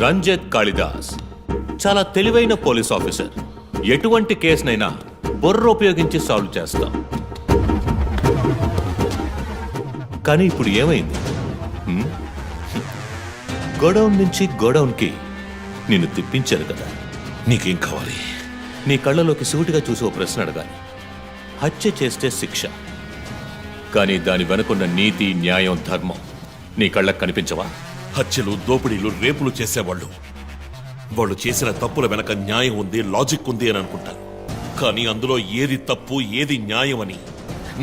రంజిత్ కాళిదాస్ చాలా తెలివైన పోలీస్ ఆఫీసర్. ఎటువంటి కేసునైనా బుర్ర ఉపయోగించి సాల్వ్ చేస్తాం. కానీ ఇప్పుడు ఏమైంది? గోడౌన్ నుంచి గోడౌన్కి నిన్ను తిప్పించారు కదా. నీకేం కావాలి? నీ కళ్ళలోకి సూటిగా చూసి ఓ ప్రశ్న అడగాలి. హత్య చేస్తే శిక్ష, కానీ దాని వెనుకున్న నీతి, న్యాయం, ధర్మం నీ కళ్ళకు కనిపించవా? హత్యలు, దోపిడీలు, రేపులు చేసేవాళ్ళు వాళ్ళు చేసిన తప్పుల వెనక న్యాయం ఉంది, లాజిక్ ఉంది అని అనుకుంటారు. కానీ అందులో ఏది తప్పు, ఏది న్యాయం అని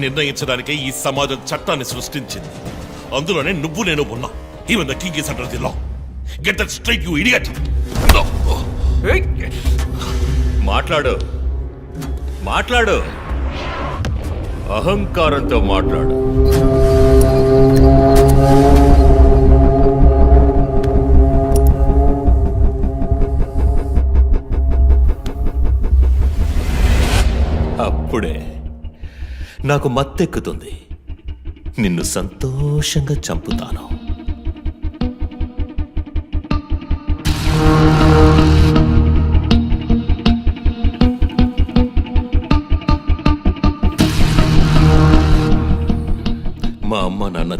నిర్ణయించడానికే ఈ సమాజం చట్టాన్ని సృష్టించింది. అందులోనే నువ్వు నేను ఉన్నా. Even the king is under the law. Get that straight, you idiot. మాట్లాడు, మాట్లాడు, అహంకారంతో మాట్లాడు. అప్పుడే నాకు మత్తెక్కుతుంది. నిన్ను సంతోషంగా చంపుతాను.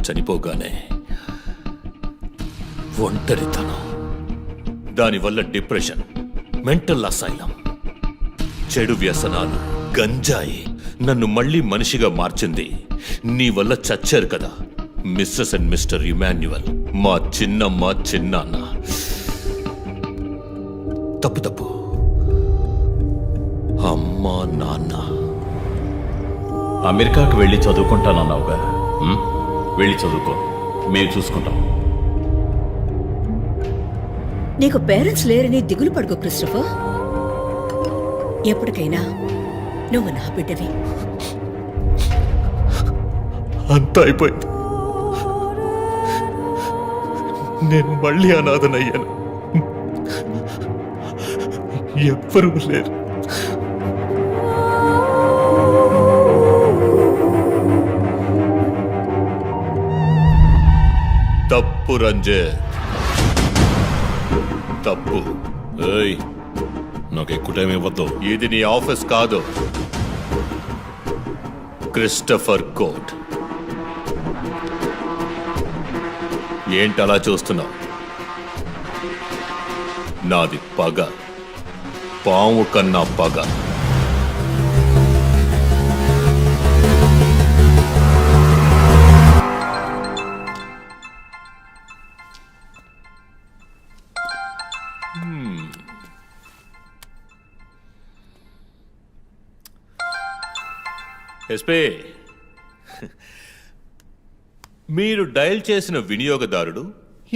చనిపోగానే ఒంటరితనం, దానివల్ల డిప్రెషన్, మెంటల్ అసైలం, చెడు వ్యసనాలు, గంజాయి నన్ను మళ్ళీ మనిషిగా మార్చింది నీ వల్ల. చచ్చారు కదా మిస్సెస్ అండ్ మిస్టర్ ఇమాన్యువల్, మా చిన్నమ్మ చిన్నాన్న. తప్పు అమ్మా నాన్న. అమెరికాకి వెళ్ళి చదువుకుంటానన్నావుగా, వెళ్ళి చదువుకో, మేము చూసుకుంటాం. నీకు పేరెంట్స్ లేరని దిగులు పడుకో క్రిస్టఫర్. ఎప్పటికైనా నువ్వు నా బిడ్డవి. అంతా అయిపోయింది. నేను మళ్ళీ అనాథనయ్యాను. ఎవ్వరూ లేరు. తప్పు రంజిత్, తప్పు. ఏయ్, నాకు ఎక్కువ టైం ఇవ్వద్దు. ఇది నీ ఆఫీస్ కాదు, క్రిస్టఫర్ కోర్ట్. ఏంటలా చూస్తున్నావు? నాది పగ, పాము కన్నా పగ. ఎస్పీ, మీరు డయల్ చేసిన వినియోగదారుడు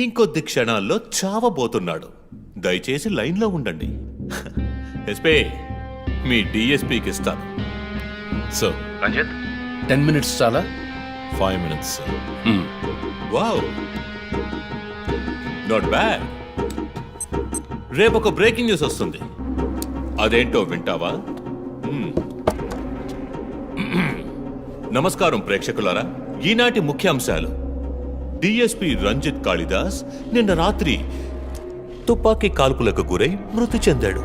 ఇంకొద్ది క్షణాల్లో చావబోతున్నాడు. దయచేసి లైన్లో ఉండండి. ఎస్పీ, మీ డిఎస్పీకి ఇస్తాను. సార్, రంజిత్ 10 minutes చాలా? 5 minutes, sir. Wow, not bad. రేపు ఒక బ్రేకింగ్ న్యూస్ వస్తుంది, అదేంటో వింటావా? నమస్కారం ప్రేక్షకులారా. ఈనాటి ముఖ్యాంశాలు: డిఎస్పీ రంజిత్ కాళిదాస్ నిన్న రాత్రి తుపాకీ కాల్పులకు గురై మృతి చెందాడు.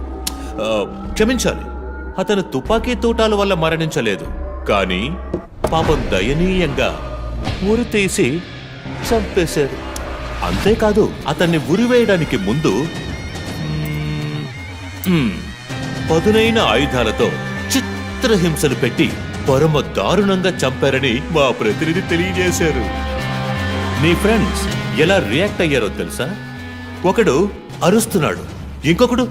క్షమించాలి, అతను తుపాకీ తూటాల వల్ల మరణించలేదు, కానీ పాపం దయనీయంగా ఉరి తీసి చంపేశారు. అంతేకాదు, అతన్ని ఉరివేయడానికి ముందు పదునైన ఆయుధాలతో చిత్రహింసలు పెట్టి పరమ దారుణంగా చంపారని మా ప్రతినిధి తెలియజేశారు. నీ ఫ్రెండ్స్ ఎలా రియాక్ట్ అయ్యారో తెలుసా? ఒకడు అరుస్తున్నాడు, ఇంకొకడు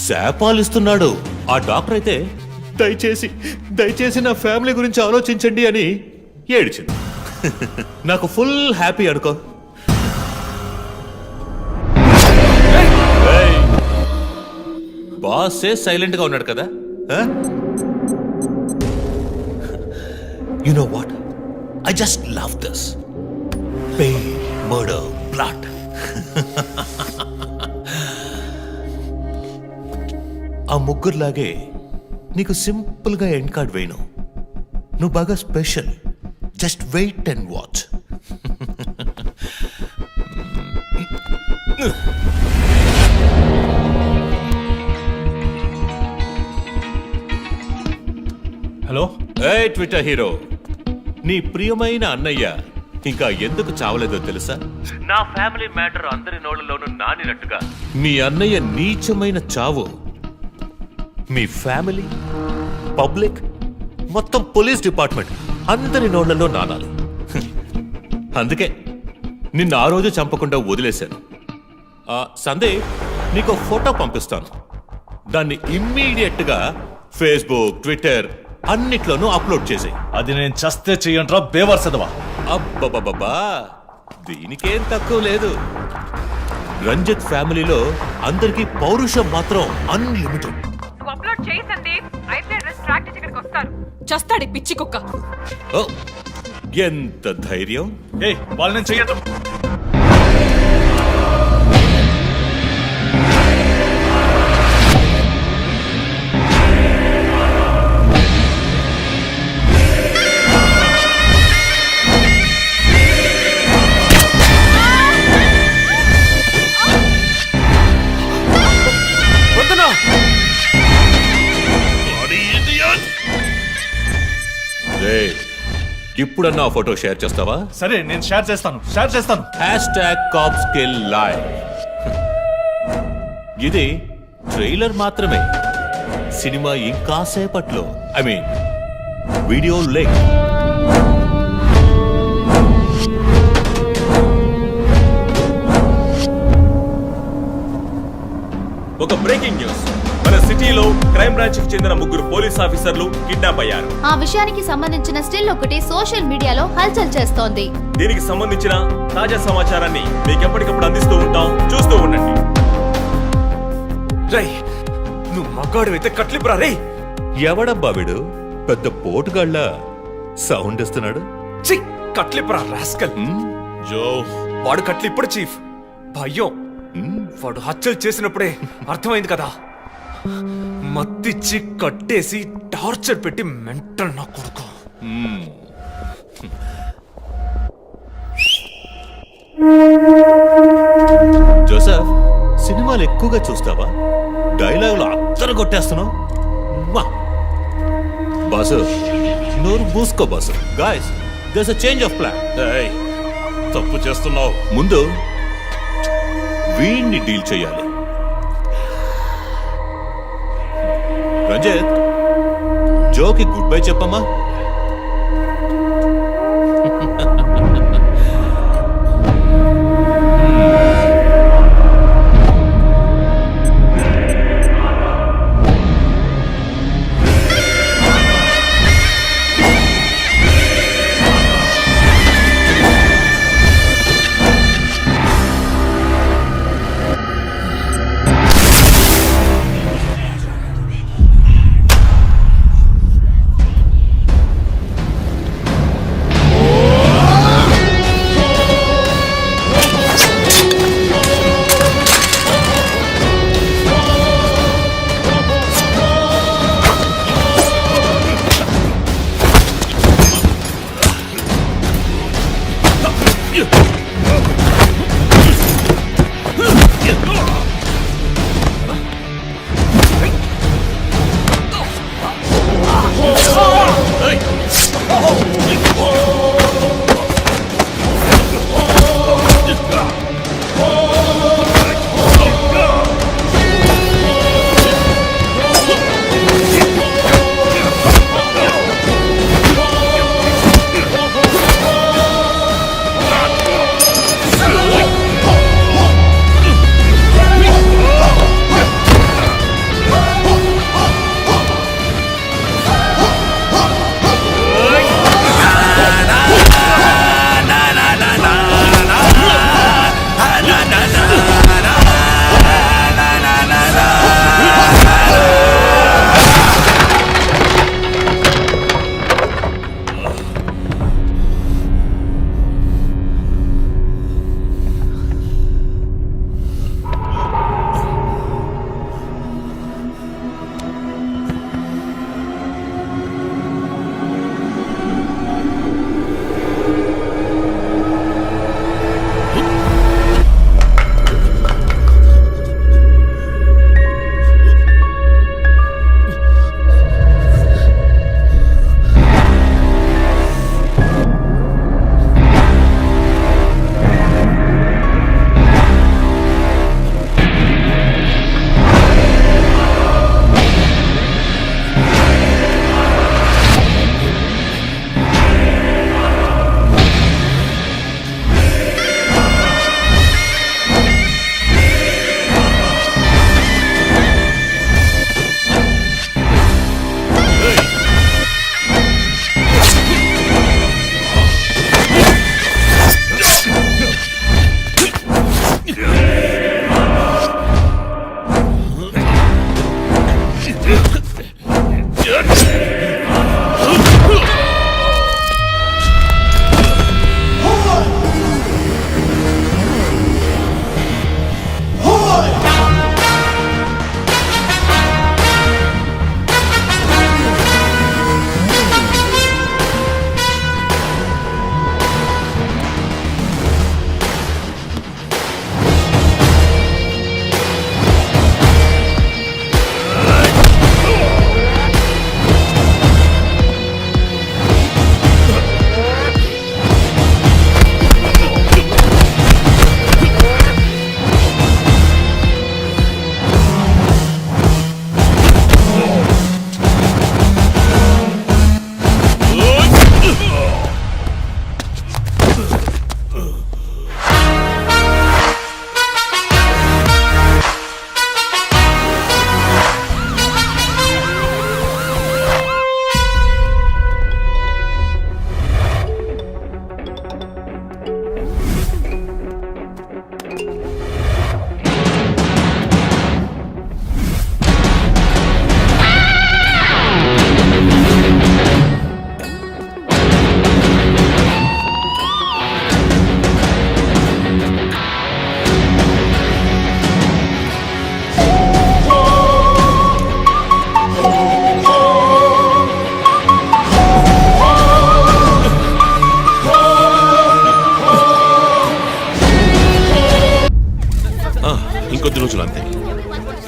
శాపాలిస్తున్నాడు. ఆ డాక్టర్ అయితే దయచేసి నా ఫ్యామిలీ గురించి ఆలోచించండి అని ఏడ్చింది. నాకు ఫుల్ హ్యాపీ అనుకో. బాసే సైలెంట్ గా ఉన్నాడు కదా. You know what? I just love this. Pain, murder, blood. ఆ ముగ్గురులాగే నీకు సింపుల్ గా ఎండ్ కార్డ్ వేయను. నువ్వు బాగా special. Just wait and watch. Hello. ఏ ట్విట్టర్ హీరో, నీ ప్రియమైన అన్నయ్య ఇంకా ఎందుకు చావలేదో తెలుసా? నా ఫ్యామిలీ మ్యాటర్ అందరి నోళ్లలోనూ నానినట్టుగా మీ అన్నయ్య నీచమైన చావు మీ ఫ్యామిలీ, పబ్లిక్, మొత్తం పోలీస్ డిపార్ట్మెంట్ అందరి నోళ్లలో నానాలి. అందుకే నిన్ను ఆ రోజు చంపకుండా వదిలేశాను. సందేహ్, నీకు ఫోటో పంపిస్తాను. దాన్ని ఇమ్మీడియట్ గా ఫేస్బుక్, ట్విట్టర్ అన్నిట్లోనూ అప్లోడ్ చేసి. అది నేను చస్తే చెయ్యంట్రా బేవర్సదవా. అబ్బబ్బబ్బా, దీనికేం తక్కువ లేదు. రంజిత్ ఫ్యామిలీలో అందరికీ పౌరుషం మాత్రం అన్లిమిటెడ్. అప్లోడ్ చేయి సందీప్, అయితే ట్రాక్ చేసి ఇక్కడికి వస్తారు. చస్తాడి పిచ్చి కుక్క. ఓ, ఎంత ధైర్యం! వాళ్ళు నేను చెయ్యదు. ఇప్పుడన్నా ఆ ఫోటో షేర్ చేస్తావా? సరే నేను షేర్ చేస్తాను. #CopSkillLive. ఇది ట్రైలర్ మాత్రమే. సినిమా ఇంకా సేపట్లో, ఐ మీన్ వీడియో లింక్. ఒక బ్రేకింగ్ న్యూస్. మన సిటీలో క్రైమ్ బ్రాంచ్ కి చెందిన 3 పోలీస్ ఆఫీసర్లు కిడ్నాప్ అయ్యారు. ఆ విషయానికి సంబంధించిన స్టిల్ ఒకటి సోషల్ మీడియాలో హల్చల్ చేస్తోంది. దీనికి సంబంధించిన తాజా సమాచారాన్ని మీకు ఎప్పటికప్పుడు అందిస్తూ ఉంటాం, చూస్తూ ఉండండి. రై నువ్వు మగాడు అయితే కట్లిపురా రే. ఎవడబ్బా వీడు? పెద్ద పోటుగాళ్ళ సౌండ్ ఇస్తున్నాడు. చి కట్లిపురా రాస్కల్. జో వాడు కట్లిప్పుడు చీఫ్. భయం. వాడు హత్యలు చేసినప్పుడే అర్థమైంది కదా. మత్తిచ్చి కట్టేసి టార్చర్ పెట్టి మెంటల్ నా కొడుకు. జోసెఫ్, సినిమాలు ఎక్కువగా చూస్తావా? డైలాగులు అత్తరు కొట్టేస్తున్నావు. బాసు నోరు మూసుకో boss. Guys, there's a change of plan. తప్పు చేస్తున్నావు. ముందు వీణ్ణి డీల్ చేయాలి. రంజిత్, జోకి గుడ్ బై చెప్పమ్మా.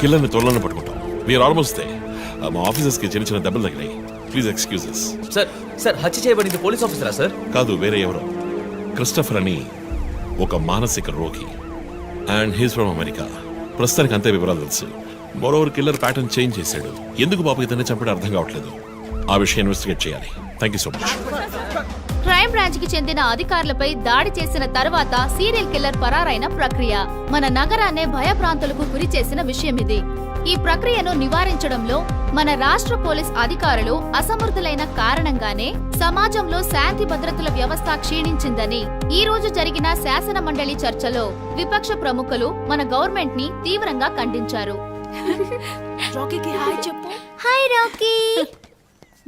కిల్లర్ని త్వరలోనే పట్టుకుంటాం వీఆర్ ఆల్మోస్ట్ దే మా ఆఫీసర్స్కి చిన్న చిన్న దెబ్బలు తగిలాయి ప్లీజ్ ఎక్స్క్యూజెస్. సార్ హత్య చేయబడింది పోలీస్ ఆఫీసరా సార్? కాదు, వేరే ఎవరో. క్రిస్టఫర్ అని ఒక మానసిక రోగి అండ్ హీస్ ఫ్రమ్ అమెరికా. ప్రస్తుతానికి అంతే వివరాలు తెలుసు. మరోవర్ కిల్లర్ ప్యాటర్న్ చేంజ్ చేశాడు. ఎందుకు పాప ఇతన్ని చంపడం అర్థం కావట్లేదు. ఆ విషయం ఇన్వెస్టిగేట్ చేయాలి. Thank you so much. Crime branch కి చెందిన అధికారులపై దాడి చేసిన తర్వాత సీరియల్ కిల్లర్ పరారైన ప్రక్రియ మన నగరాన్నే భయభ్రాంతులకు గురి చేసిన విషయం ఇది. ఈ ప్రక్రియను నివారించడంలో మన రాష్ట్ర పోలీస్ అధికారులు అసమర్థులైన కారణంగానే సమాజంలో శాంతి భద్రతల వ్యవస్థ క్షీణించిందని ఈ రోజు జరిగిన శాసన మండలి చర్చలో విపక్ష ప్రముఖులు మన గవర్నమెంట్ ని తీవ్రంగా ఖండించారు. రాకీకి హాయ్ చెప్పు. Hi Rocky.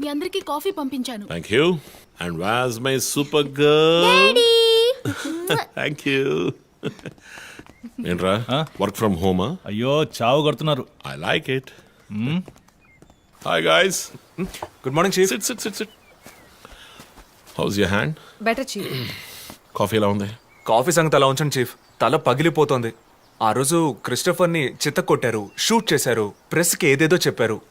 మీ అందరికి కాఫీ పంపించాను. Thank you. And was my super girl. Thank you. ఏంట్రా వర్క్ ఫ్రమ్ హోమా? అయ్యో చావు కొడుతున్నారు. I like it. Hi guys. Good morning chief. Sit sit sit sit. How's your hand? Better chief. Coffee ఎలా ఉంది? కాఫీ సంగతి అలా ఉంచండి చీఫ్. తల పగిలిపోతోంది. ఆ రోజు క్రిస్టఫర్ని చిత్త కొట్టారు, షూట్ చేశారు, ప్రెస్కి ఏదేదో చెప్పారు.